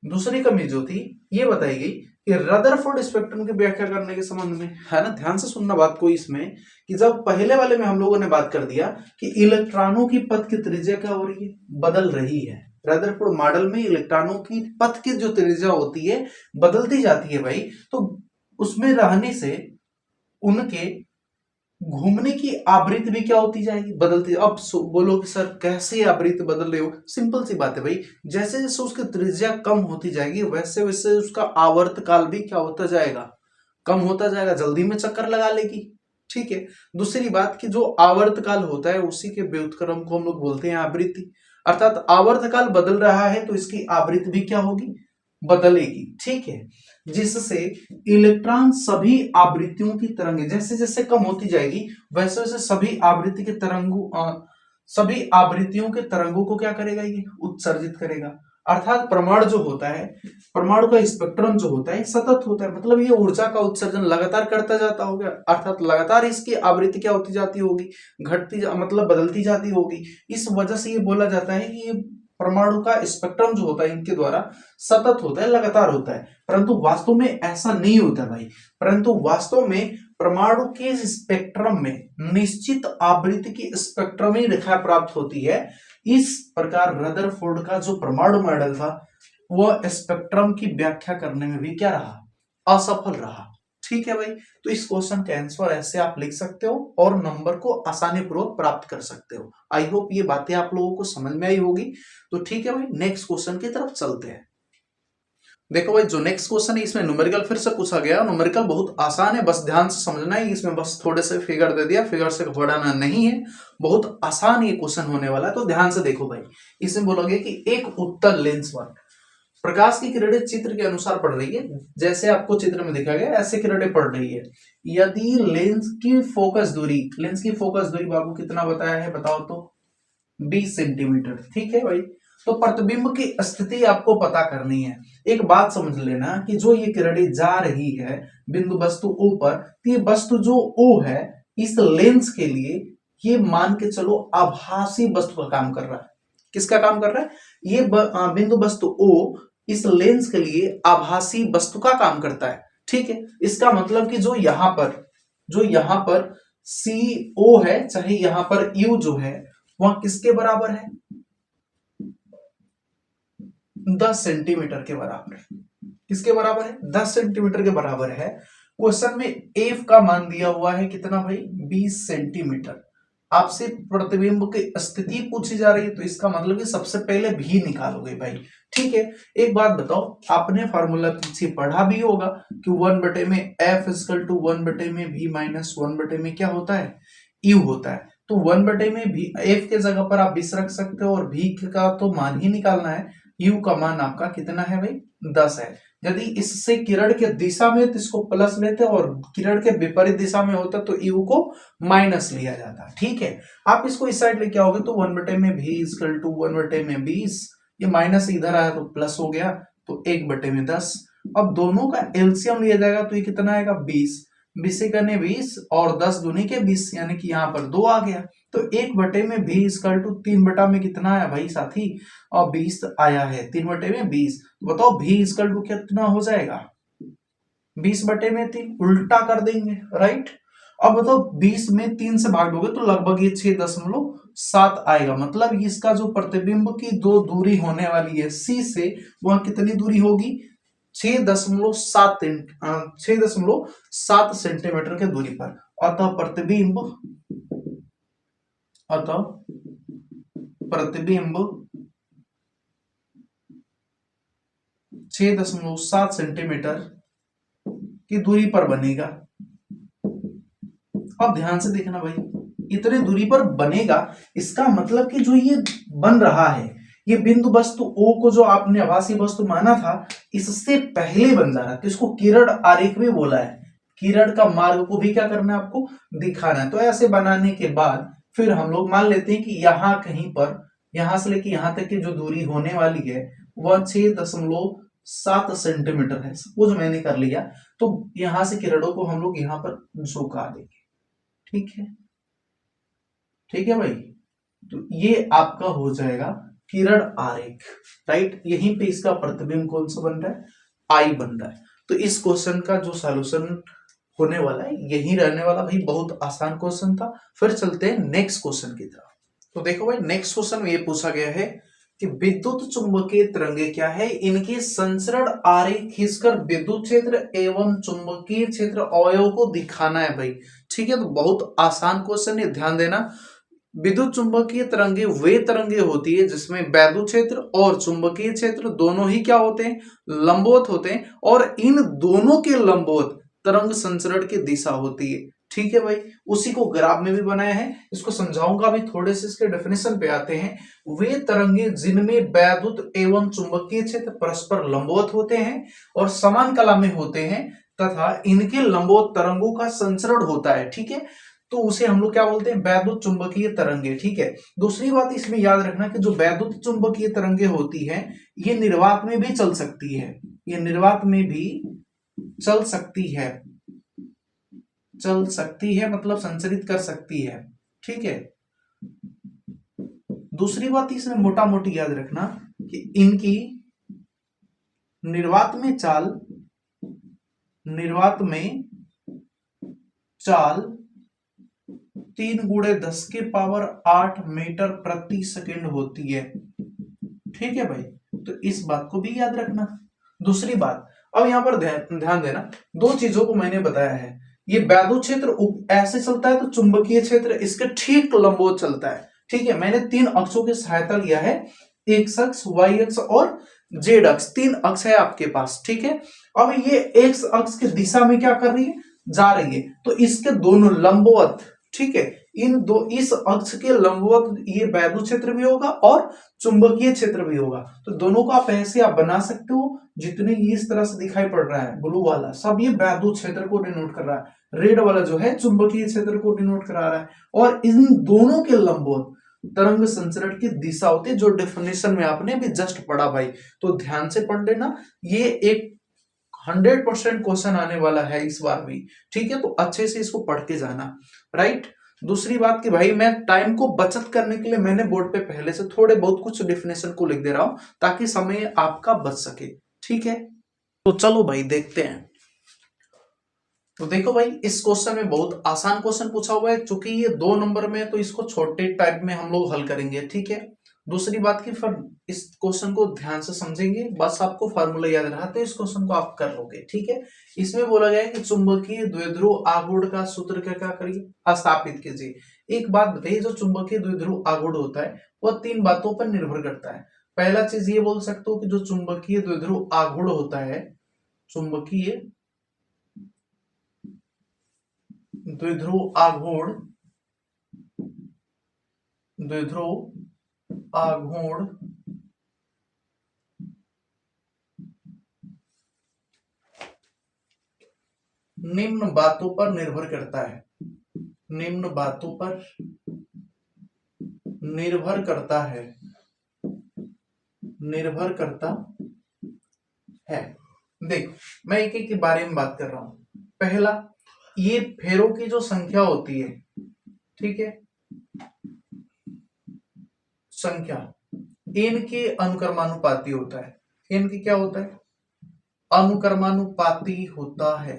दूसरी कमी जो थी ये बताई गई कि रदरफोर्ड स्पेक्ट्रम की व्याख्या करने के संबंध में, है ना, ध्यान से सुनना बात को इसमें, कि जब पहले वाले में हम लोगों ने बात कर दिया कि इलेक्ट्रॉनों की पथ की त्रिज्या क्या हो रही है, बदल रही है। रदरफोर्ड मॉडल में इलेक्ट्रॉनों की पथ की जो त्रिज्या होती है बदलती जाती है भाई। तो उसमें रहने से उनके घूमने की आवृत्ति भी क्या होती जाएगी, बदलती। अब बोलो कि सर कैसे आवृत्ति बदल रही हो? सिंपल सी बात है भाई, जैसे जैसे उसकी त्रिज्या कम होती जाएगी वैसे वैसे उसका आवर्त काल भी क्या होता जाएगा, कम होता जाएगा, जल्दी में चक्कर लगा लेगी। ठीक है। दूसरी बात कि जो आवर्त काल होता है उसी के व्युत्क्रम को हम लोग बोलते हैं आवृत्ति। अर्थात आवर्त काल बदल रहा है तो इसकी आवृत्ति भी क्या होगी, बदलेगी। ठीक है। जिससे इलेक्ट्रॉन सभी आवृत्तियों की तरंगें जैसे जैसे कम होती जाएगी वैसे वैसे सभी आवृत्तियों के तरंगों को क्या करेगा, ये उत्सर्जित करेगा। अर्थात परमाणु जो होता है, परमाणु का स्पेक्ट्रम जो होता है सतत होता है, मतलब ये ऊर्जा का उत्सर्जन लगातार करता जाता होगा। अर्थात लगातार इसकी आवृत्ति क्या होती जाती होगी, मतलब बदलती जाती होगी। इस वजह से ये बोला जाता है कि ये परमाणु का स्पेक्ट्रम जो होता है इनके द्वारा सतत होता है, लगातार होता है। परंतु वास्तव में ऐसा नहीं होता भाई। परंतु वास्तव में परमाणु के स्पेक्ट्रम में निश्चित आवृत्ति की स्पेक्ट्रमी रेखा प्राप्त होती है। इस प्रकार रदरफोर्ड का जो परमाणु मॉडल था वह स्पेक्ट्रम की व्याख्या करने में भी क्या रहा, असफल रहा। ठीक है भाई। तो इस क्वेश्चन का आंसर ऐसे आप लिख सकते हो और नंबर को आसानी पूर्वक प्राप्त कर सकते हो। आई होप ये बातें आप लोगों को समझ में आई होगी। तो ठीक है भाई, नेक्स्ट क्वेश्चन की तरफ चलते हैं। देखो भाई, जो नेक्स्ट क्वेश्चन है इसमें न्यूमेरिकल फिर से पूछा गया। न्यूमेरिकल बहुत आसान है, बस ध्यान से समझना है। इसमें बस थोड़े से फिगर दे दिया, फिगर से घबराना नहीं है, बहुत आसान ये क्वेश्चन होने वाला है। तो ध्यान से देखो भाई, इसमें बोलोगे कि एक उत्तल लेंस पर प्रकाश की किरणें चित्र के अनुसार पड़ रही है, जैसे आपको चित्र में दिखा गया ऐसे किरणें पड़ रही है। यदि लेंस की फोकस दूरी बाबू कितना बताया है, बताओ तो 20 सेंटीमीटर। ठीक है भाई। तो प्रतिबिंब की स्थिति आपको पता करनी है। एक बात समझ लेना कि जो ये किरणें जा रही है बिंदु वस्तु O पर, तो ये वस्तु जो O है इस लेंस के लिए ये मान के चलो आभासी वस्तु का काम कर रहा है। किसका काम कर रहा है? ये बिंदु वस्तु O इस लेंस के लिए आभासी वस्तु का काम करता है। ठीक है। इसका मतलब कि जो यहां पर CO है, चाहे यहां पर U जो है वह किसके बराबर है? 10 सेंटीमीटर के बराबर है। किसके बराबर है? 10 सेंटीमीटर के बराबर है। क्वेश्चन में एफ का मान दिया हुआ है कितना भाई? 20 सेंटीमीटर। आपसे प्रतिबिंब की स्थिति पूछी जा रही है तो इसका मतलब कि सबसे पहले भी निकालोगे भाई। ठीक है। एक बात बताओ, आपने फार्मूला पीछे पढ़ा भी होगा कि 1 में एफ इक्वल टू 1 में v माइनस 1 में क्या होता है? यू होता है। तो 1 में भी एफ के जगह पर आप 20 रख सकते हो और v का तो मान ही निकालना है। u का मान आपका कितना है भाई? 10 है। यदि इससे किरण के दिशा में तो इसको प्लस लेते और किरण के विपरीत दिशा में होता तो u को माइनस लिया जाता। ठीक है। आप इसको इस साइड लेके आओगे तो 1 में v इक्वल टू 1 में 20, ये माइनस इधर आया तो प्लस हो गया, तो 1 में 10। अब दोनों का एलसीएम लिया जाएगा तो ये कितना आएगा? 20। 20 कने 20 और 10 दूनी के 20, यानी कि यहाँ पर 2 आ गया। तो 1 में v इक्वल टू 3 में कितना आया भाई साथी? और 20 आया है। 3 में 20, तो बताओ v इक्वल टू कितना हो जाएगा? 20 में 3, उल्टा कर देंगे, राइट। अब बताओ 20 में 3 से भाग दोगे तो लगभग ये 6.7 आएगा। मतलब इसका जो प्रतिबिंब की दो दूरी होने वाली है C से, वह कितनी दूरी होगी? 6.7 सेंटीमीटर के दूरी पर। अतः प्रतिबिंब 6.7 सेंटीमीटर की दूरी पर बनेगा। अब ध्यान से देखना भाई, इतने दूरी पर बनेगा, इसका मतलब कि जो ये बन रहा है ये बिंदु वस्तु O को जो आपने आभासी वस्तु माना था इससे पहले बन जा रहा है, तो इसको किरण आरेख भी बोला है। किरण का मार्ग को भी क्या करना है आपको दिखाना है। तो ऐसे बनाने के बाद फिर हम लोग मान लेते हैं कि यहाँ कहीं पर, यहां से लेके यहां तक की जो दूरी होने वाली है वह 6.7 सेंटीमीटर है, सपोज मैंने कर लिया। तो यहां से किरणों को हम लोग यहां पर झुका देंगे, ठीक है, ठीक है भाई। तो ये आपका हो जाएगा किरण आरेख, राइट। यहीं पे इसका प्रतिबिंब कौन सा बन रहा है, आई बन रहा है। तो इस क्वेश्चन का जो सॉल्यूशन होने वाला है यही रहने वाला भाई, बहुत आसान क्वेश्चन था। फिर चलते हैं नेक्स्ट क्वेश्चन की तरफ। तो देखो भाई नेक्स्ट क्वेश्चन में ये पूछा गया है कि विद्युत चुंबकीय तरंगे क्या है, इनके संचरण आरेख खींचकर विद्युत क्षेत्र एवं चुंबकीय क्षेत्र अवयव को दिखाना है भाई, ठीक है। तो बहुत आसान क्वेश्चन है, ध्यान देना। विद्युत चुंबकीय तरंगे वे तरंगे होती है जिसमें वैद्युत क्षेत्र और चुंबकीय क्षेत्र दोनों ही क्या होते हैं, लंबवत होते हैं, और इन दोनों के लंबवत तरंग संचरण की दिशा होती है, ठीक है भाई। उसी को ग्राफ में भी बनाया है, इसको समझाऊंगा भी, थोड़े से इसके डेफिनेशन पे आते हैं। वे तरंगे जिनमें वैद्युत एवं चुंबकीय क्षेत्र परस्पर लंबवत होते हैं और समान कला में होते हैं तथा इनके लंबवत तरंगों का संचरण होता है, ठीक है, तो उसे हम लोग क्या बोलते हैं, वैद्युत चुंबकीय तरंगे, ठीक है। दूसरी बात इसमें याद रखना कि जो वैद्युत चुंबकीय तरंगे होती है ये निर्वात में भी चल सकती है, ये निर्वात में भी चल सकती है, चल सकती है मतलब संचरित कर सकती है, ठीक है। दूसरी बात इसमें मोटा मोटी याद रखना कि इनकी निर्वात में चाल, निर्वात में चाल 3 × 10⁸ मीटर प्रति सेकंड होती है, ठीक है भाई। तो इस बात को भी याद रखना। दूसरी बात, अब यहां पर ध्यान देना, दो चीजों को मैंने बताया है, ये वैद्युत क्षेत्र ऐसे चलता है तो चुंबकीय क्षेत्र इसके ठीक लंबवत चलता है, ठीक है। मैंने 3 अक्षों की सहायता लिया है, एक्स अक्ष, वाई अक्ष और जेड अक्ष, 3 अक्ष है आपके पास, ठीक है। अब ये एक्स अक्ष की दिशा में क्या कर रही है, जा रही है, तो इसके दोनों लंबवत, ठीक है, इन दो, इस अक्ष के लंबवत ये वैद्युत क्षेत्र भी होगा और चुंबकीय क्षेत्र भी होगा। तो दोनों को आप ऐसे आप बना सकते हो, जितने इस तरह से दिखाई पड़ रहा है ब्लू वाला सब ये वैद्युत क्षेत्र को डिनोट कर रहा है, रेड वाला जो है चुंबकीय क्षेत्र को डिनोट करा रहा है, और इन दोनों के लंबवत तरंग संचरण की दिशा होती है, जो डेफिनेशन में आपने भी जस्ट पढ़ा भाई। तो ध्यान से पढ़ लेना, ये एक 100% क्वेश्चन आने वाला है इस बार भी, ठीक है। तो अच्छे से इसको पढ़ के जाना, राइट। दूसरी बात कि भाई मैं टाइम को बचत करने के लिए मैंने बोर्ड पे पहले से थोड़े बहुत कुछ डेफिनेशन को लिख दे रहा हूं ताकि समय आपका बच सके, ठीक है। तो चलो भाई देखते हैं। तो देखो भाई इस क्वेश्चन में बहुत आसान क्वेश्चन पूछा हुआ है, चूंकि ये 2 नंबर में है तो इसको छोटे टाइप में हम लोग हल करेंगे, ठीक है। दूसरी बात की फिर इस क्वेश्चन को ध्यान से समझेंगे, बस आपको फार्मूला याद रहा तो इस क्वेश्चन को आप कर लोगे, ठीक है। इसमें बोला गया है कि चुंबकीय द्विध्रुव आघूर्ण का सूत्र क्या करिए, स्थापित कीजिए। एक बात बताइए, जो चुंबकीय द्विध्रुव आघूर्ण होता है वह 3 बातों पर निर्भर करता है। पहला चीज ये बोल सकते हो कि जो चुंबकीय द्विध्रुव आघूर्ण होता है, चुंबकीय द्विध्रुव आघूर्ण, द्विध्रुव आघूर्ण निम्न बातों पर निर्भर करता है, निम्न बातों पर निर्भर करता है, निर्भर करता है। देखो मैं एक एक के बारे में बात कर रहा हूं। पहला, ये फेरों की जो संख्या होती है, ठीक है, संख्या n के अनुक्रमानुपाती होता है। n की क्या होता है, अनुक्रमानुपाती होता है,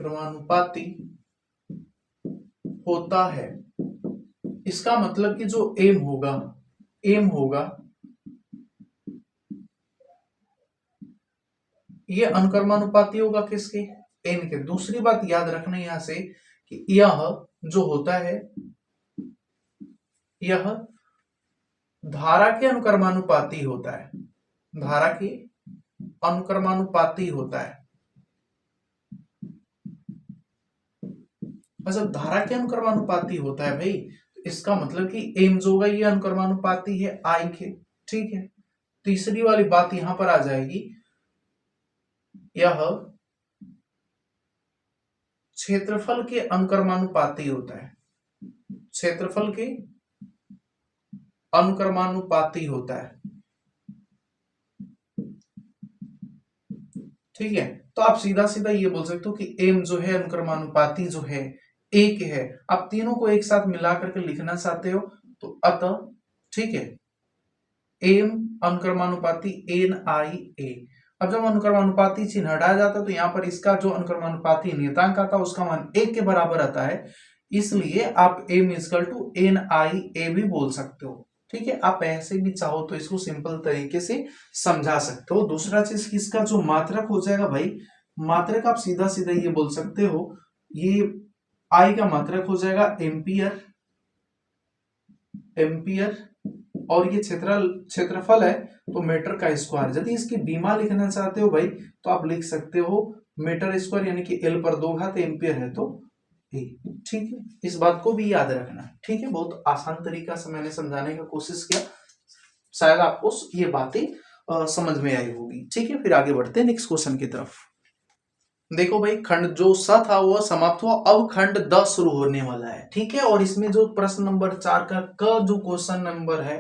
क्रमानुपाती होता है। इसका मतलब कि जो m होगा, m होगा ये अनुक्रमानुपाती होगा किसके, n के। दूसरी बात याद रखना यहां से कि यह जो होता है यह धारा के अनुक्रमानुपाती होता है, धारा के अनुक्रमानुपाती होता है। मतलब धारा के अनुक्रमानुपाती होता है भाई, इसका मतलब कि एम जो होगा ये अनुक्रमानुपाती है आई के, ठीक है। तीसरी वाली बात यहां पर आ जाएगी, यह क्षेत्रफल के अनुक्रमानुपाती होता है, क्षेत्रफल के अनुक्रमानुपाती होता है। ठीक है, तो आप सीधा सीधा ये बोल सकते हो कि एम जो है अनुक्रमानुपाती जो है एक है। आप तीनों को एक साथ मिला करके लिखना चाहते हो तो अतः, ठीक है, एम अनुक्रमानुपाती एन आई ए। अब जब अनुक्रमानुपाती चिन्ह हटाया जाता है तो यहाँ पर इसका जो अनुक्रमानुपाती नियतांक आता है उसका मान एक के बराबर आता है, इसलिए आप एम इजकल टू एन आई ए भी बोल सकते हो। ठीक है, आप ऐसे भी चाहो तो इसको सिंपल तरीके से समझा सकते हो। दूसरा चीज इसका जो मात्रक हो जाएगा भाई, मात्रक आप सीधा सीधा ये बोल सकते हो, ये आई का मात्रक हो जाएगा एम्पियर, एम्पियर, और ये क्षेत्रफल है तो मीटर का स्क्वायर। यदि इसकी बीमा लिखना चाहते हो भाई तो आप लिख सकते हो मीटर स्क्वायर, यानी कि एल पर 2 घात एम्पियर है तो ए। ठीक है, इस बात को भी याद रखना। ठीक है, बहुत आसान तरीका से मैंने समझाने का कोशिश किया, शायद आपको ये बातें समझ में आई होगी। ठीक है, फिर आगे बढ़ते हैं नेक्स्ट क्वेश्चन की तरफ। देखो भाई, खंड जो स था वो समाप्त हुआ, अब खंड द शुरू होने वाला है। ठीक है, और इसमें जो प्रश्न नंबर 4 का क जो क्वेश्चन नंबर है,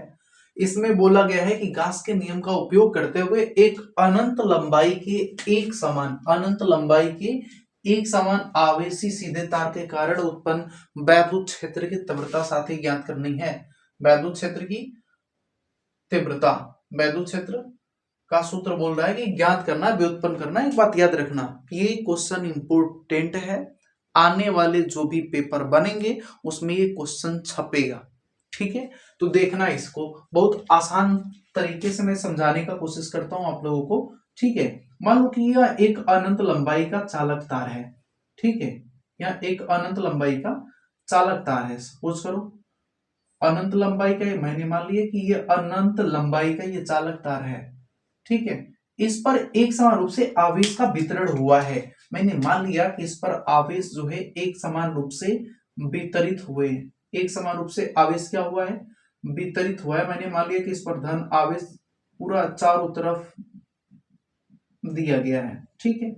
इसमें बोला गया है कि गास के नियम का उपयोग करते हुए एक अनंत लंबाई के एक समान, अनंत लंबाई के एक समान आवेशी सीधे तार के कारण उत्पन्न वैद्युत क्षेत्र की तीव्रता साथ ही ज्ञात करनी है। वैद्युत क्षेत्र की तीव्रता, वैद्युत क्षेत्र का सूत्र बोल रहा है कि ज्ञात करना, व्युत्पन्न करना। एक बात याद रखना, ये क्वेश्चन इंपोर्टेंट है, आने वाले जो भी पेपर बनेंगे उसमें ये क्वेश्चन छपेगा। ठीक है, तो देखना इसको, बहुत आसान तरीके से मैं समझाने का कोशिश करता हूं आप लोगों को। ठीक है, मान लो कि यह एक अनंत लंबाई का चालक तार है। ठीक है, यह एक अनंत लंबाई का चालक तार है। सपोज करो अनंत लंबाई का, मैंने मान लिया कि ये अनंत लंबाई का ये चालक तार है। ठीक है, इस पर एक समान रूप से आवेश का वितरण हुआ है। मैंने मान लिया कि इस पर आवेश जो है एक समान रूप से वितरित हुए, एक समान रूप से आवेश क्या हुआ है, वितरित हुआ है। मैंने मान लिया कि इस पर धन आवेश पूरा चारों तरफ दिया गया है। ठीक है,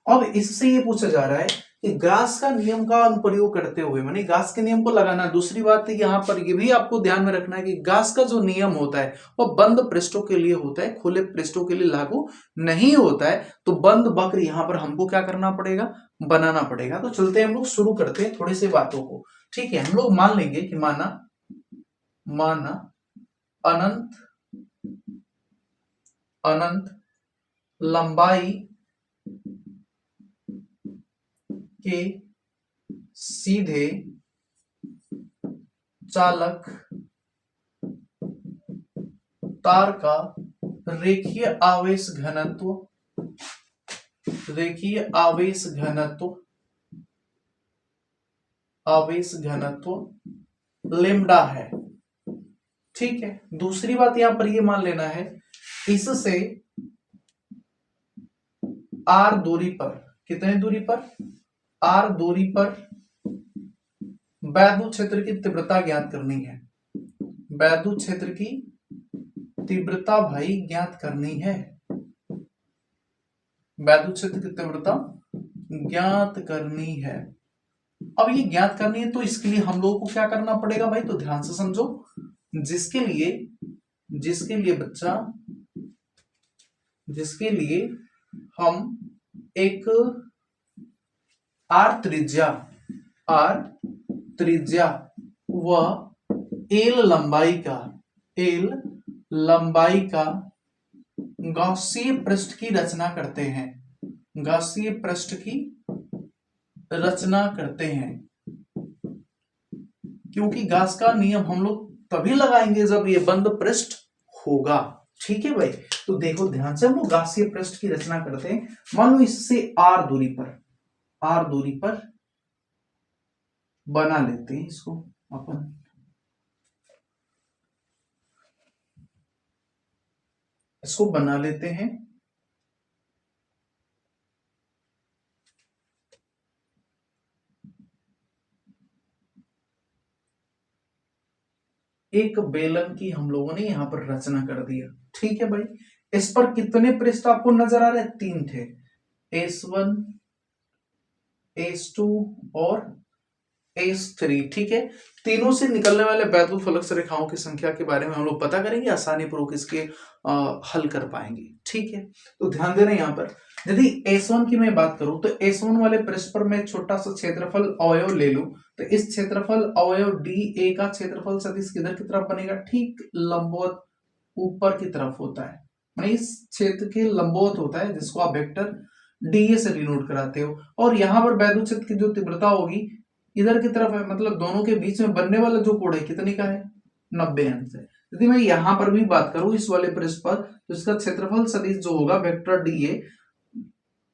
अब इससे ये पूछा जा रहा है कि गास का नियम का अनुप्रयोग करते हुए, माने गास के नियम को लगाना। दूसरी बात है यहाँ पर ये भी आपको ध्यान में रखना है कि गास का जो नियम होता है वो बंद पृष्ठों के लिए होता है, खुले पृष्ठों के लिए लागू नहीं होता है। तो बंद वक्र यहाँ पर हमको क्या करना पड़ेगा, बनाना पड़ेगा। तो चलते हैं हम लोग शुरू करते हैं थोड़ी सी बातों को। ठीक है, हम लोग मान लेंगे कि माना अनंत अनंत लंबाई के सीधे चालक तार का रेखीय आवेश घनत्व, रेखीय आवेश घनत्व लेम्डा है। ठीक है, दूसरी बात यहां पर ये मान लेना है, इससे आर दूरी पर, कितने दूरी पर, आर दूरी पर वैद्युत क्षेत्र की तीव्रता ज्ञात करनी है। वैद्युत क्षेत्र की तीव्रता भाई ज्ञात करनी है, वैद्युत क्षेत्र की तीव्रता ज्ञात करनी है। अब ये ज्ञात करनी है तो इसके लिए हम लोगों को क्या करना पड़ेगा भाई, तो ध्यान से समझो। जिसके लिए बच्चा, जिसके लिए हम एक आर त्रिज्या व एल लंबाई का गॉसीय पृष्ठ की रचना करते हैं, गॉसीय पृष्ठ की रचना करते हैं। क्योंकि गास का नियम हम लोग तभी लगाएंगे जब ये बंद पृष्ठ होगा। ठीक है भाई, तो देखो ध्यान से, हम लोग गासीय पृष्ठ की रचना करते हैं। मान लो इससे आर दूरी पर बना लेते हैं इसको अपन, इसको बना लेते हैं। एक बेलन की हम लोगों ने यहां पर रचना कर दिया। ठीक है भाई, इस पर कितने पृष्ठ आपको नजर आ रहे हैं, 3 थे। S1 S2 और S3, ठीक है। तीनों से निकलने वाले वैद्युत फलक रेखाओं की संख्या के बारे में हम लोग पता करेंगे, आसानी पूर्वक इसके हल कर पाएंगे, ठीक है। तो ध्यान देना यहाँ पर, यदि S1 की मैं बात करूं तो S1 वाले पृष्ठ पर मैं छोटा सा क्षेत्रफल अवयव ले लूं तो इस क्षेत्रफल अवयव DA का क्षेत्रफल सदिश किधर की तरफ बनेगा, ठीक लंबवत ऊपर की तरफ होता है, माने इस क्षेत्र के लंबवत होता है, जिसको आप वेक्टर DA से डिनोट कराते हो। और यहाँ पर वैद्युत क्षेत्र की जो तीव्रता होगी इधर की तरफ है, मतलब दोनों के बीच में बनने वाला जो कोण है कितने का है, 90 अंश है। यदि मैं यहाँ पर भी बात करूं इस वाले पृष्ठ पर तो इसका क्षेत्रफल सदिश जो होगा वेक्टर DA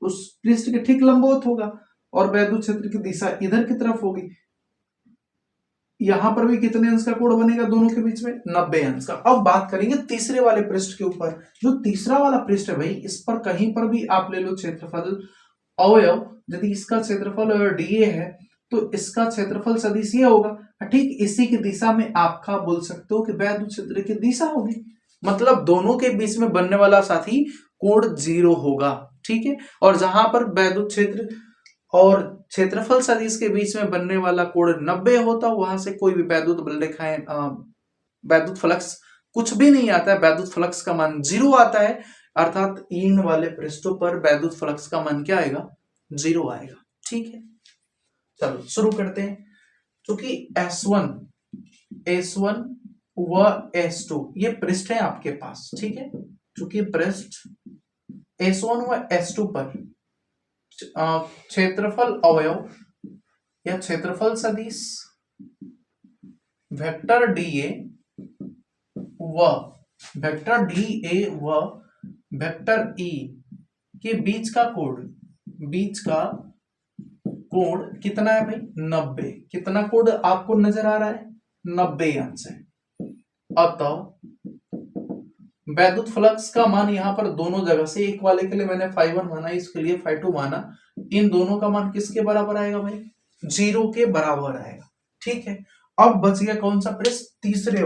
उस पृष्ठ के ठीक लंबवत होगा और वैद्युत क्षेत्र की दिशा इधर की तरफ होगी। यहां पर भी कितने अंश का कोण बनेगा दोनों के बीच में, 90 अंश का। अब बात करेंगे तीसरे वाले पृष्ठ के ऊपर। जो तीसरा वाला पृष्ठ है भाई, इस पर कहीं पर भी आप ले लो क्षेत्रफल अवयव, यदि इसका क्षेत्रफल अवयव DA है तो इसका क्षेत्रफल सदिश ये होगा, ठीक इसी की दिशा में आपका बोल सकते हो कि वैद्युत क्षेत्र की दिशा होगी, मतलब दोनों के बीच में बनने वाला साथी कोण 0 होगा, ठीक है। और जहां पर वैद्युत क्षेत्र और क्षेत्रफल सदिश के बीच में बनने वाला कोण 90 होता, वहां से कोई भी वैद्युत बल रेखाएं वैद्युत फ्लक्स कुछ भी नहीं आता है, वैद्युत फ्लक्स का मान 0 आता है, अर्थात इन वाले पृष्ठों पर वैद्युत फ्लक्स का मान क्या आएगा, 0 आएगा, ठीक है। चलो शुरू करते हैं। क्योंकि S1 व S2 ये पृष्ठ है आपके पास, ठीक है। क्योंकि पृष्ठ S1 व S2 पर क्षेत्रफल अवयव या क्षेत्रफल सदिश वेक्टर DA व वेक्टर E के बीच का कोण कितना है भाई, 90। कितना कोण आपको नजर आ रहा है, 90 अंश है। अतः वैद्युत फ्लक्स का मान यहाँ पर दोनों जगह से, एक वाले के लिए मैंने φ1 माना, इसके लिए φ2 माना, इन दोनों का मान किसके बराबर आएगा भाई, 0 के बराबर आएगा, ठीक है। अब बच गया कौन सा पृष्ठ, तीसरे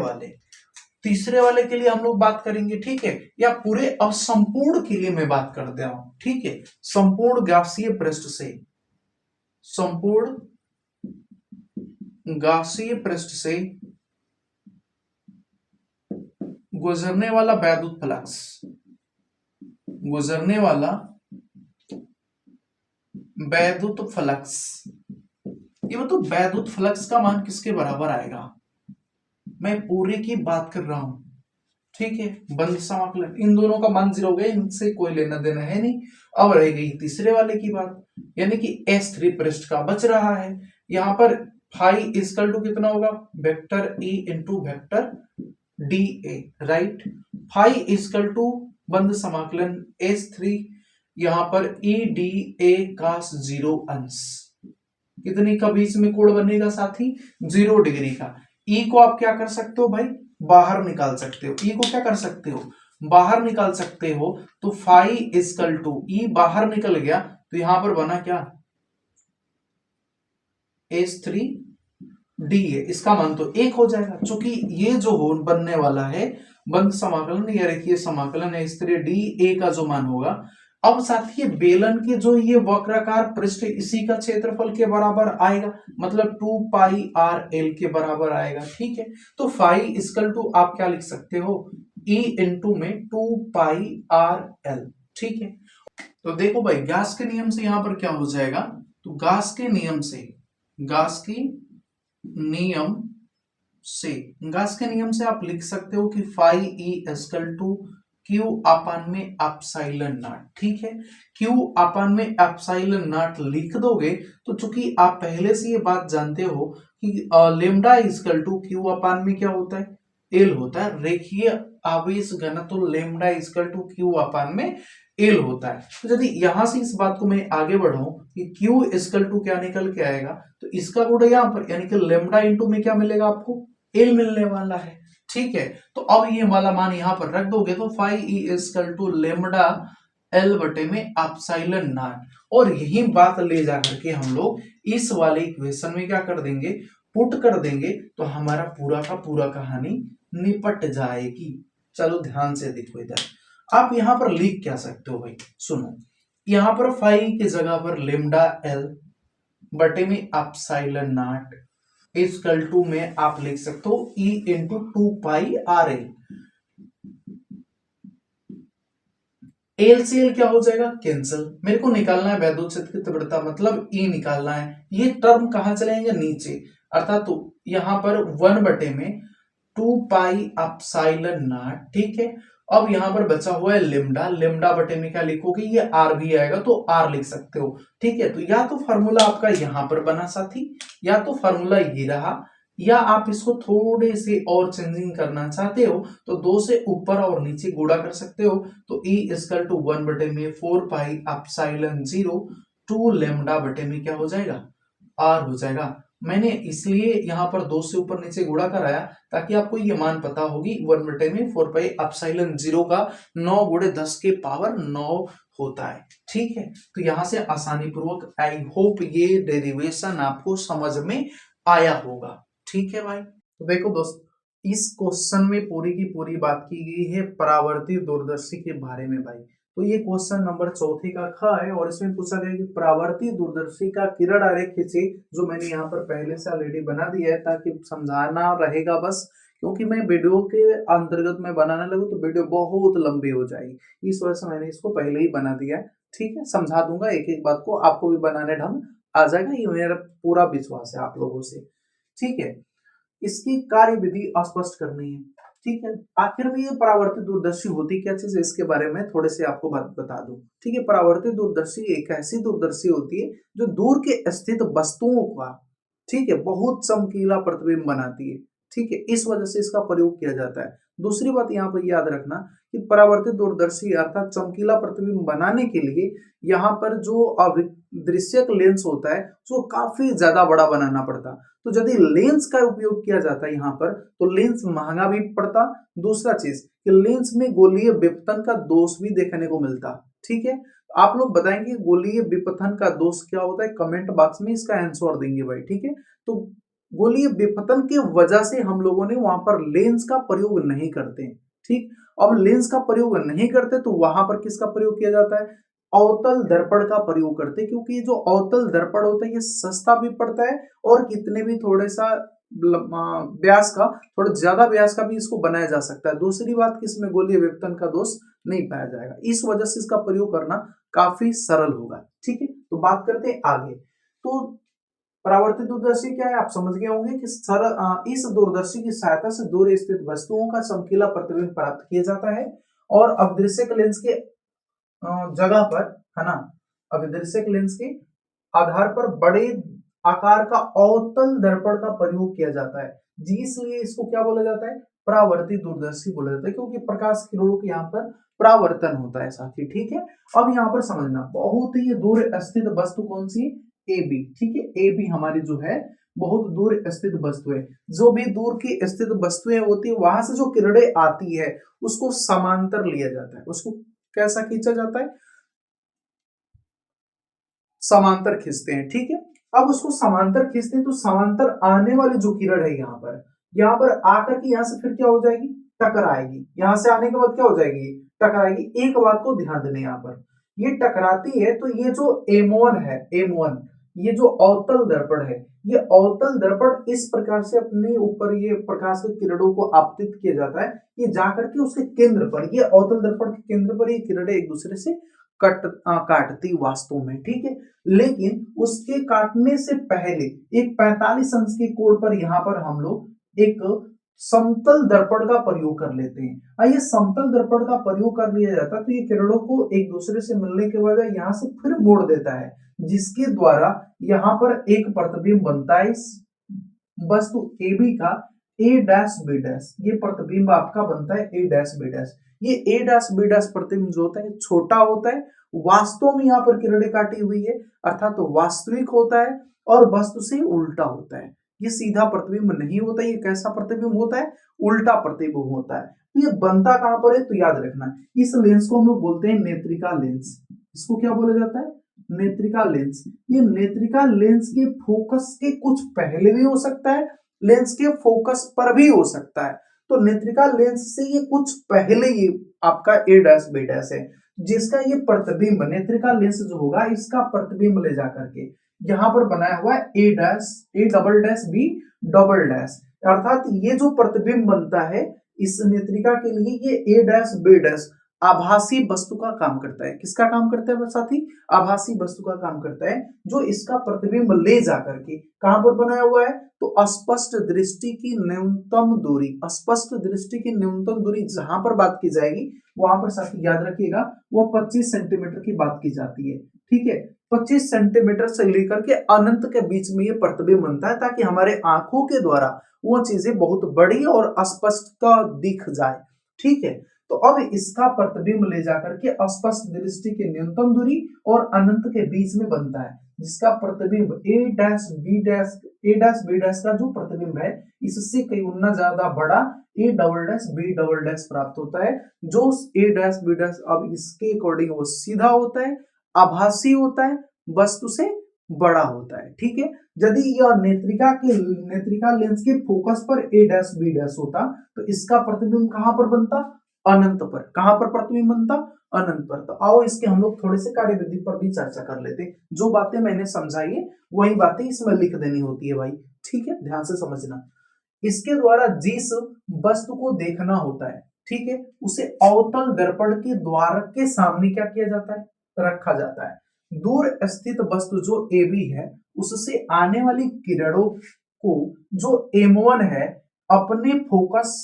वाले के लिए हम लोग बात करेंगे, ठीक है। या पूरे असंपूर्ण के लिए मैं बात कर दे रहा हूं, ठीक है। संपूर्ण गासीय पृष्ठ से गुजरने वाला वैद्युत फ्लक्स, ये मतलब वैद्युत फ्लक्स का मान किसके बराबर आएगा, मैं पूरे की बात कर रहा हूं, ठीक है। बंद समाकलन, इन दोनों का मान 0 हो गया, इनसे कोई लेना देना है नहीं। अब रह गई तीसरे वाले की बात, यानी कि S3 पृष्ठ का बच रहा है। यहां पर फाई इक्वल टू कितना होगा, vector E into vector DA, right. Phi equal to बंद समाकलन S3, यहां पर EDA का 0 अंश, कितने का बीच में कोण बनेगा साथी, 0 डिग्री का। E को आप क्या कर सकते हो भाई, बाहर निकाल सकते हो, E को क्या कर सकते हो, बाहर निकाल सकते हो। तो फाई इक्वल टू E बाहर निकल गया तो यहां पर बना क्या, S3DA, इसका मान तो 1 हो जाएगा, क्योंकि ये जो हो बनने वाला है बंद समाकलन या रेखीय समाकलन है, S3DA का जो मान होगा। अब साथ ही बेलन के जो ये वक्राकार पृष्ठ इसी का क्षेत्रफल के बराबर आएगा, मतलब 2 पाई r l के बराबर आएगा, ठीक है। तो फाई इक्वल टू आप क्या लिख सकते हो, E इंटू में 2 पाई r l, ठीक है। तो देखो भाई गास के नियम से यहां पर क्या हो जाएगा, तो गास के नियम से आप लिख सकते हो कि phi E equal to Q upon में एप्सिलॉन नॉट, ठीक है। Q अपान में एप्सिलॉन नॉट लिख दोगे तो चूंकि आप पहले से ये बात जानते हो कि lambda equal to Q upon में क्या होता है, L होता है, रेखीय आवेश घनत्व lambda equal to Q upon में L होता है। तो यदि यहां से इस बात को मैं आगे बढ़ाऊं कि Q इक्वल टू क्या निकल के आएगा, तो इसका गुण यहां पर यानी कि लेमडा इंटू में क्या मिलेगा आपको, L मिलने वाला है, ठीक है। तो अब ये वाला मान यहां पर रख दोगे तो phi E equal to lambda L बटे में एप्सिलॉन नॉट, और यही बात ले जाकर के हम लोग इस वाले इक्वेशन में क्या कर देंगे, पुट कर देंगे, तो हमारा पूरा का पूरा कहानी निपट जाएगी। चलो ध्यान से देखो इधर, आप यहां पर लिख क्या सकते हो भाई, सुनो, यहाँ पर फाई की जगह पर लेमडा एल बटे में एप्सिलॉन नॉट इक्वल टू में आप लिख सकते हो ई इंटू 2 पाई आर एल। एल से एल क्या हो जाएगा, कैंसिल। मेरे को निकालना है वैद्युत की तीव्रता, मतलब ई निकालना है। ये टर्म कहां चले जाएंगे, नीचे, अर्थात तो यहां पर 1/में 2 पाई एप्सिलॉन नॉट, ठीक है। अब यहां पर बचा हुआ है लिम्डा, लिम्डा बटे में क्या लिखोगे, ये आर भी आएगा तो आर लिख सकते हो, ठीक है। तो या तो फार्मूला आपका यहां पर बना साथी, या तो फार्मूला ये रहा, या आप इसको थोड़े से और चेंजिंग करना चाहते हो तो 2 से ऊपर और नीचे गुणा कर सकते हो। तो E equal to 1/4 pi epsilon 0 2 lambda बटे में क्या हो जाएगा, आर हो जाएगा। मैंने इसलिए यहां पर 2 से ऊपर नीचे गुणा कराया ताकि आपको ये मान पता होगी 1/4 पाई एप्सिलॉन 0 का 9 गुणे 10 के पावर 9 होता है, ठीक है। तो यहां से आसानी पूर्वक, आई होप ये डेरिवेशन आपको समझ में आया होगा, ठीक है भाई। तो देखो दोस्त, इस क्वेश्चन में पूरी की पूरी बात की गई है परावर्तित दूरदर्शी के बारे में भाई। तो ये क्वेश्चन नंबर 4 का ख है और इसमें पूछा गया कि परावर्तित दूरदर्शी का किरण आरेख खींचे, जो मैंने यहाँ पर पहले से ऑलरेडी बना दिया है ताकि समझाना रहेगा बस, क्योंकि मैं वीडियो के अंतर्गत में बनाने लगूँ तो वीडियो बहुत लंबी हो जाएगी, इस वजह से मैंने इसको पहले ही बना दिया है, ठीक है। समझा दूंगा एक एक बात को, आपको भी बनाने ढंग आ जाएगा, ये मेरा पूरा विश्वास है आप लोगों से, ठीक है। इसकी कार्य विधि स्पष्ट करनी है, ठीक है। आखिर में ये परावर्तित दूरदर्शी होती क्या चीज है, इसके बारे में थोड़े से आपको बात बता दूं, ठीक है। परावर्तित दूरदर्शी एक ऐसी दूरदर्शी होती है जो दूर के स्थित वस्तुओं का, ठीक है, बहुत चमकीला प्रतिबिंब बनाती है, ठीक है। इस वजह से इसका प्रयोग किया जाता है। दूसरी बात यहाँ पर याद रखना कि परावर्तित दूरदर्शी अर्थात चमकीला प्रतिबिंब बनाने के लिए यहाँ पर जो दृश्यक लेंस होता है उसको काफी ज्यादा बड़ा बनाना पड़ता। तो यदि लेंस का उपयोग किया जाता है यहाँ पर तो लेंस महंगा भी पड़ता। दूसरा चीज कि लेंस में गोलीय विपतन का दोष भी देखने को मिलता, ठीक है। आप लोग बताएंगे गोलीय विपतन का दोष क्या होता है, कमेंट बॉक्स में इसका आंसर देंगे भाई, ठीक है। तो गोलीय विपतन की वजह से हम लोगों ने वहां पर लेंस का प्रयोग नहीं करते, ठीक। अब लेंस का प्रयोग नहीं करते तो वहां पर किसका प्रयोग किया जाता है, अवतल दर्पण का प्रयोग करते हैं, क्योंकि जो अवतल दर्पण होता है ये सस्ता भी पड़ता है और कितने भी थोड़े सा व्यास का, थोड़ा ज्यादा व्यास का भी इसको बनाया जा सकता है। दूसरी बात कि इसमें गोलीय विपतन का दोष नहीं पाया जाएगा, इस वजह से इसका प्रयोग करना काफी सरल होगा, ठीक है। तो बात करते हैं आगे। तो परावर्तित दूरदर्शी क्या है आप समझ गए होंगे कि इस दूरदर्शी की सहायता से दूर स्थित वस्तुओं का चमकीला प्रतिबिंब प्राप्त किया जाता है और अदृश्यक लेंस के जगह पर, है ना, अभिदर्शक लेंस के आधार पर बड़े आकार का अवतल दर्पण का प्रयोग किया जाता है, जी इसलिए इसको क्या बोला जाता है, परावर्तित दूरदर्शी बोला जाता है, क्योंकि प्रकाश किरणों के यहाँ पर परावर्तन होता है साथी, ठीक है। अब यहाँ पर समझना बहुत ही दूर स्थित वस्तु कौन सी, ए बी, ठीक है। ए बी हमारी जो है बहुत दूर स्थित वस्तु है। जो भी दूर की स्थित वस्तुएं होती है वहां से जो किरणें आती है उसको समांतर लिया जाता है, उसको कैसा खींचा जाता है, समांतर खींचते हैं, ठीक है। अब उसको समांतर खींचते हैं तो समांतर आने वाली जो किरण है यहाँ पर आकर के यहाँ से फिर क्या हो जाएगी, टकराएगी, यहाँ से आने के बाद क्या हो जाएगी, टकराएगी। एक बात को ध्यान देने, यहाँ पर ये टकराती है तो ये जो M1 है, M1 ये जो अवतल दर्पण है, ये अवतल दर्पण इस प्रकार से अपने ऊपर ये प्रकाश के किरणों को आपतित किया जाता है, ये जाकर के उसके केंद्र पर, ये अवतल दर्पण के केंद्र पर ये किरणें एक दूसरे से काटती वास्तव में, ठीक है। लेकिन उसके काटने से पहले एक 45 अंश के कोण पर यहाँ पर हम लोग एक समतल दर्पण का प्रयोग कर लेते हैं। ये समतल दर्पण का प्रयोग कर लिया जाता है तो ये किरणों को एक दूसरे से मिलने के बाद यहाँ से फिर मोड़ देता है, जिसके द्वारा यहाँ पर एक प्रतिबिंब बनता है वस्तु ए बी का, ए डैश बी डैश, ये प्रतिबिंब आपका बनता है ए डैश बी डैश। ये ए डैश बी डैश प्रतिबिंब जो होता है छोटा होता है, वास्तव में यहाँ पर किरणें काटी हुई है अर्थात तो वास्तविक होता है और वस्तु से उल्टा होता है। ये सीधा प्रतिबिंब नहीं होता, ये कैसा प्रतिबिंब होता है, उल्टा प्रतिबिंब होता है। तो ये बनता कहां पर है, तो याद रखना इस लेंस को हम लोग बोलते हैं नेत्रिका लेंस। इसको क्या बोला जाता है, नेत्रिका लेंस। ये नेत्रिका लेंस के फोकस के कुछ पहले भी हो सकता है, लेंस के फोकस पर भी हो सकता है। तो नेत्रिका लेंस से ये कुछ पहले ही आपका ए डैश बी डैश है, जिसका ये प्रतिबिंब नेत्रिका लेंस जो होगा इसका प्रतिबिंब ले जाकर के यहाँ पर बनाया हुआ है A dash, A double dash, B double dash, अर्थात ये जो प्रतिबिंब बनता है इस नेत्रिका के लिए ये ए डैश बी डैश आभासी वस्तु का काम करता है। किसका काम करता है साथी? आभासी वस्तु का काम करता है, जो इसका प्रतिबिंब ले जाकर के कहां पर बनाया हुआ है? तो स्पष्ट दृष्टि की न्यूनतम दूरी, स्पष्ट दृष्टि की न्यूनतम दूरी जहां पर बात की जाएगी वहां पर साथी याद रखिएगा वो 25 सेंटीमीटर की बात की जाती है। ठीक है, 25 सेंटीमीटर से लेकर के अनंत के बीच में ये प्रतिबिंब बनता है, ताकि हमारे आंखों के द्वारा वो चीजें बहुत बड़ी और स्पष्टता दिख जाए। ठीक है, तो अब इसका प्रतिबिंब ले जाकर के स्पष्ट दृष्टि की न्यूनतम दूरी और अनंत के बीच में बनता है, जिसका प्रतिबिंब ए डैश बी डैश का जो प्रतिबिंब है इससे कई गुना ज्यादा बड़ा A double dash B double dash प्राप्त होता है। जो ए डैश बी डैश अब इसके अकॉर्डिंग वो सीधा होता है, आभासी होता है, वस्तु से बड़ा होता है। ठीक है, यदि यह नेत्रिका लेंस के फोकस पर ए डैश बी डैश होता तो इसका प्रतिबिंब कहां पर बनता? अनंत पर। कहां पर प्रतिबिंब बनता? अनंत पर। तो आओ इसके हम लोग थोड़े से कार्यविधि पर भी चर्चा कर लेते। जो बातें मैंने समझाई है वही बातें इसमें लिख देनी होती है भाई। ठीक है, ध्यान से समझना। इसके द्वारा जिस वस्तु को देखना होता है, ठीक है, उसे अवतल दर्पण के द्वार के सामने क्या किया जाता है? रखा जाता है। दूर स्थित वस्तु जो ए बी है उससे आने वाली किरणों को जो M1 है अपने फोकस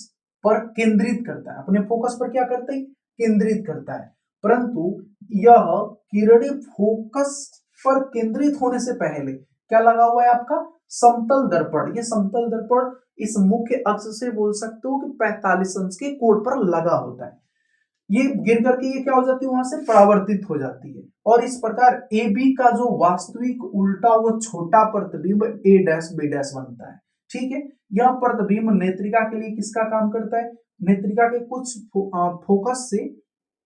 पर केंद्रित करता है। अपने फोकस पर क्या करता है? केंद्रित करता है। परंतु यह किरणें फोकस पर केंद्रित होने से पहले क्या लगा हुआ है आपका? समतल दर्पण। ये समतल दर्पण इस मुख्य अक्ष से बोल सकते हो कि 45 अंश के कोण पर लगा होता है। ये गिर करके ये क्या हो जाती है? वहां से परावर्तित हो जाती है, और इस प्रकार ए बी का जो वास्तविक उल्टा वो छोटा प्रतिबिंब ए डैश बी डैश बनता है। ठीक है, यह प्रतिबिंब नेत्रिका के लिए किसका काम करता है? नेत्रिका के कुछ फोकस से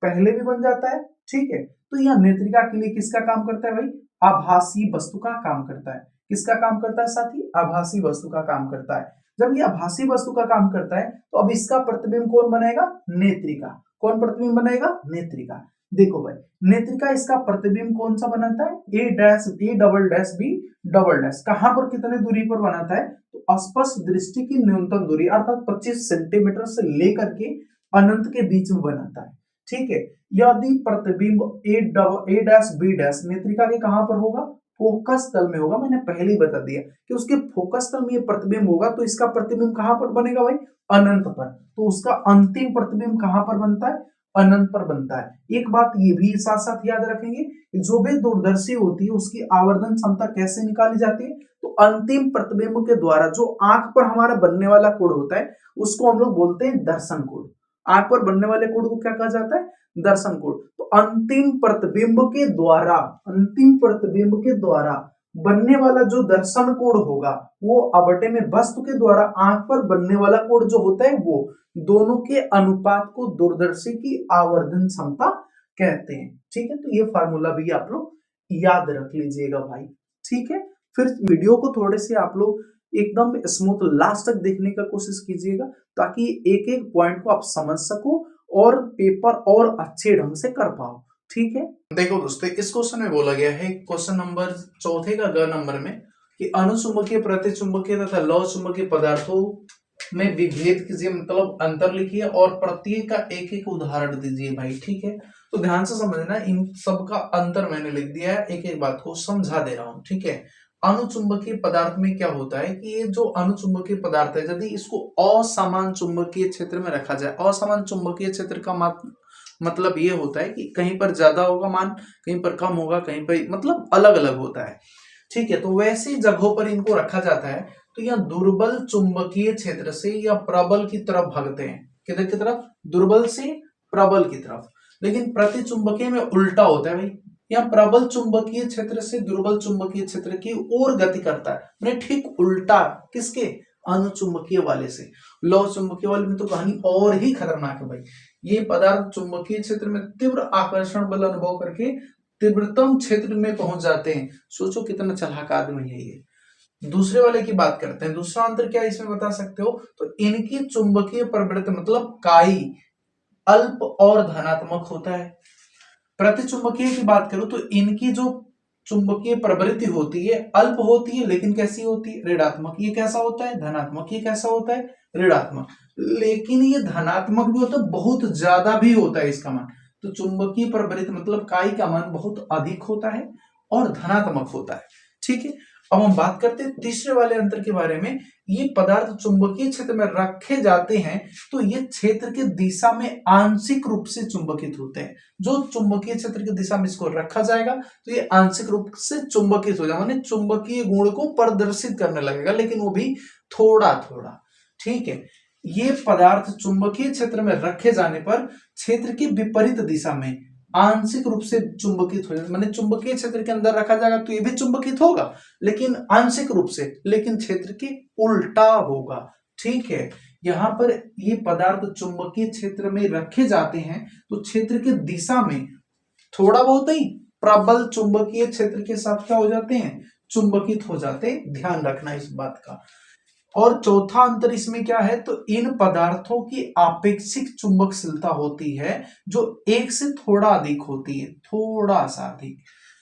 पहले भी बन जाता है। ठीक है, तो यह नेत्रिका के लिए किसका काम करता है भाई? आभासी वस्तु का काम करता है। किसका काम करता है साथी? आभासी वस्तु का काम करता है। जब ये आभासी वस्तु का काम करता है तो अब इसका प्रतिबिंब कौन बनाएगा? नेत्रिका। कौन प्रतिबिंब बनाएगा? नेत्रिका। देखो भाई, नेत्रिका इसका प्रतिबिंब कौन सा बनाता है? A dash A double dash B double dash. कहां पर कितने दूरी पर बनाता है? तो स्पष्ट दृष्टि की न्यूनतम दूरी अर्थात 25 सेंटीमीटर से लेकर के अनंत के बीच में बनाता है। ठीक है, यदि प्रतिबिंब ए डैश बी डैश नेत्रिका के कहां पर होगा? फोकस तल में होगा। मैंने पहले ही बता दिया कि उसके फोकस तल में ये प्रतिबिंब होगा, तो इसका प्रतिबिंब कहां पर बनेगा भाई? अनंत पर। तो उसका अंतिम प्रतिबिंब कहां पर बनता है? अनंत पर बनता है। एक बात ये भी साथ साथ याद रखेंगे कि जो भी दूरदर्शी होती है उसकी आवर्धन क्षमता कैसे निकाली जाती है? तो अंतिम प्रतिबिंब के द्वारा जो आंख पर हमारा बनने वाला कोण होता है उसको हम लोग बोलते हैं दर्शन कोण। आंख पर बनने वाले कोण को क्या कहा जाता है? दर्शन कोण। तो अंतिम प्रतिबिंब के द्वारा बनने वाला जो दर्शन कोण होगा वो अबटे में वस्तु के द्वारा आंख पर बनने वाला कोण जो होता है वो दोनों के अनुपात को दूरदर्शी की आवर्धन क्षमता कहते हैं। ठीक है, तो ये फार्मूला भी आप लोग याद रख लीजिएगा भाई। ठीक है, फिर वीडियो को थोड़े से आप लोग एकदम स्मूथ लास्ट तक देखने का कोशिश कीजिएगा, ताकि एक एक पॉइंट को आप समझ सको और पेपर और अच्छे ढंग से कर पाओ। ठीक है, देखो दोस्तों, इस क्वेश्चन में बोला गया है क्वेश्चन नंबर 4 का ग नंबर में कि अनुचुंबकीय, प्रतिचुंबकीय तथा लौह चुंबकीय पदार्थों में विभेद कीजिए, मतलब अंतर लिखिए और प्रत्येक का एक एक उदाहरण दीजिए भाई। ठीक है, तो ध्यान से समझना, इन सब का अंतर मैंने लिख दिया है, एक एक बात को समझा दे रहा हूं। ठीक है, अनुचुंबकीय पदार्थ में क्या होता है कि ये जो अनुचुंबकीय पदार्थ है यदि इसको असमान चुंबकीय क्षेत्र में रखा जाए, असमान चुंबकीय क्षेत्र का मतलब ये होता है कि कहीं पर ज्यादा होगा मान, कहीं पर कम होगा, कहीं पर मतलब अलग अलग होता है। ठीक है, तो वैसी जगहों पर इनको रखा जाता है तो यह दुर्बल चुंबकीय क्षेत्र से या प्रबल की तरफ भागते हैं। किधर की तरफ? दुर्बल से प्रबल की तरफ। लेकिन प्रतिचुंबकीय में उल्टा होता है भाई, यह प्रबल चुंबकीय क्षेत्र से दुर्बल चुंबकीय क्षेत्र की ओर गति करता है, मैंने ठीक उल्टा। किसके? अनुचुंबकीय वाले से। लौह चुंबकीय वाले में तो कहानी और ही खतरनाक है भाई। ये पदार्थ चुंबकीय क्षेत्र में तीव्र आकर्षण बल अनुभव करके तीव्रतम क्षेत्र में पहुंच जाते हैं। सोचो कितना चालाक आदमी है ये। दूसरे वाले की बात करते हैं, दूसरा अंतर क्या इसमें बता सकते हो? तो इनकी चुंबकीय प्रवृत्ति मतलब काई अल्प और धनात्मक होता है। प्रतिचुंबकीय की बात करूं तो इनकी जो चुंबकीय प्रवृत्ति होती है अल्प होती है, लेकिन कैसी होती है, ऋणात्मक। ये कैसा होता है, धनात्मक। ये कैसा होता है, ऋणात्मक। लेकिन ये धनात्मक भी होता है, बहुत ज्यादा भी होता है इसका मान। तो चुंबकीय प्रवृत्ति मतलब काई का मान बहुत अधिक होता है और धनात्मक होता है। ठीक है, अब हम बात करते हैं तीसरे वाले अंतर के बारे में। ये पदार्थ चुंबकीय क्षेत्र में रखे जाते हैं तो ये क्षेत्र की दिशा में आंशिक रूप से चुंबकित होते हैं। जो चुंबकीय क्षेत्र की दिशा में इसको रखा जाएगा तो ये आंशिक रूप से चुंबकित हो जाएगा, माने चुंबकीय गुण को प्रदर्शित करने लगेगा, लेकिन वो भी थोड़ा थोड़ा। ठीक है, ये पदार्थ चुंबकीय क्षेत्र में रखे जाने पर क्षेत्र की विपरीत दिशा में आंशिक रूप से चुंबकित हो जाए, माने चुंबकीय क्षेत्र के अंदर रखा जाएगा तो ये भी चुंबकित होगा, लेकिन आंशिक रूप से, लेकिन क्षेत्र के उल्टा होगा। ठीक है, यहां पर ये पदार्थ चुंबकीय क्षेत्र में रखे जाते हैं तो क्षेत्र की दिशा में थोड़ा बहुत ही प्रबल चुंबकीय क्षेत्र के साथ क्या हो जाते हैं, चुंबकित हो जाते हैं। ध्यान रखना इस बात का। और चौथा अंतर इसमें क्या है, तो इन पदार्थों की आपेक्षिक चुंबकशीलता होती है जो एक से थोड़ा अधिक होती है, थोड़ा सा अधिक।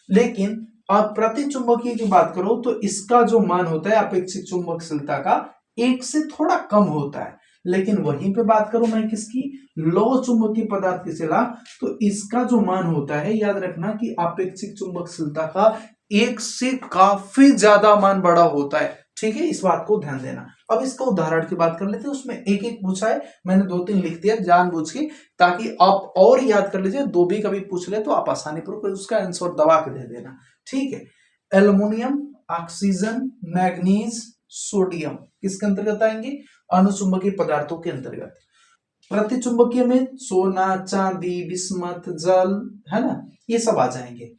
लेकिन आप प्रतिचुंबकीय की बात करो तो इसका जो मान होता है अपेक्षिक चुंबकशीलता का एक से थोड़ा कम होता है। लेकिन वहीं पे बात करूं मैं किसकी, लौह चुंबकीय पदार्थ की सिला, तो इसका जो मान होता है, याद रखना कि अपेक्षिक चुंबकशीलता का एक से काफी ज्यादा मान बड़ा होता है। ठीक है, इस बात को ध्यान देना। अब इसका उदाहरण की बात कर लेते हैं, उसमें एक एक पूछा है, मैंने 2-3 लिख दिया जानबूझ के, ताकि आप और याद कर लीजिए, दो भी कभी पूछ ले तो आप आसानी पूर्वक उसका आंसर दबा के दे देना। ठीक है, एल्युमिनियम, ऑक्सीजन, मैग्नीज, सोडियम किसके अंतर्गत आएंगे, अनुचुंबकीय पदार्थों के अंतर्गत। प्रतिचुंबकीय में सोना, चांदी, बिस्मथ, जल, है ना, ये सब आ जाएंगे।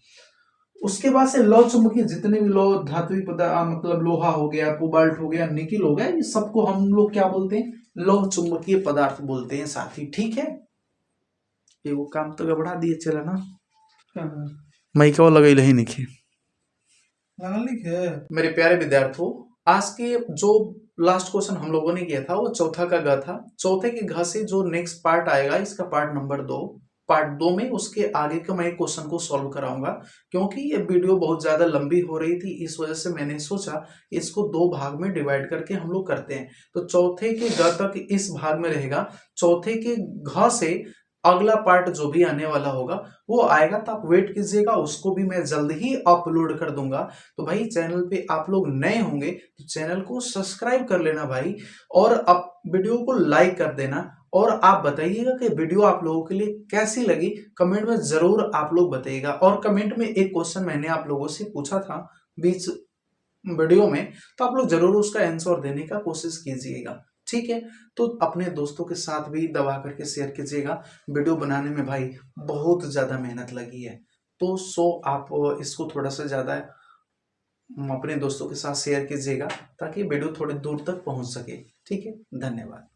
उसके बाद से लौह चुंबकीय जितने भी लौह धातुई पदार्थ, मतलब लोहा हो गया, कोबाल्ट हो गया, निकिल हो गया, ये सबको हम लोग क्या बोलते हैं, लौह चुंबकीय पदार्थ बोलते हैं साथी। ठीक है, ये वो काम तो गबड़ा दिए चला ना, मैं क्या लगे ही लिखे मेरे प्यारे विद्यार्थियों। आज के जो लास्ट क्वेश्चन हम लोगों ने किया था वो चौथा का घ था। चौथे के घ से जो नेक्स्ट पार्ट आएगा, इसका पार्ट नंबर 2, पार्ट 2 में उसके आगे का मैं क्वेश्चन को सॉल्व कराऊंगा। क्योंकि ये वीडियो बहुत ज्यादा लंबी हो रही थी, इस वजह से मैंने सोचा इसको 2 भाग में डिवाइड करके हम लोग करते हैं। तो चौथे के घ तक इस भाग में रहेगा, चौथे के घ से अगला पार्ट जो भी आने वाला होगा वो आएगा, तो आप वेट कीजिएगा, उसको भी मैं जल्द ही अपलोड कर दूंगा। तो भाई चैनल पे आप लोग नए होंगे तो चैनल को सब्सक्राइब कर लेना भाई, और आप वीडियो को लाइक कर देना, और आप बताइएगा कि वीडियो आप लोगों के लिए कैसी लगी, कमेंट में जरूर आप लोग बताइएगा। और कमेंट में एक क्वेश्चन मैंने आप लोगों से पूछा था बीच वीडियो में, तो आप लोग जरूर उसका आंसर देने का कोशिश कीजिएगा। ठीक है, तो अपने दोस्तों के साथ भी दबा करके शेयर कीजिएगा। वीडियो बनाने में भाई बहुत ज्यादा मेहनत लगी है, तो आप इसको थोड़ा सा ज्यादा अपने दोस्तों के साथ शेयर कीजिएगा ताकि वीडियो थोड़ी दूर तक पहुंच सके। ठीक है, धन्यवाद।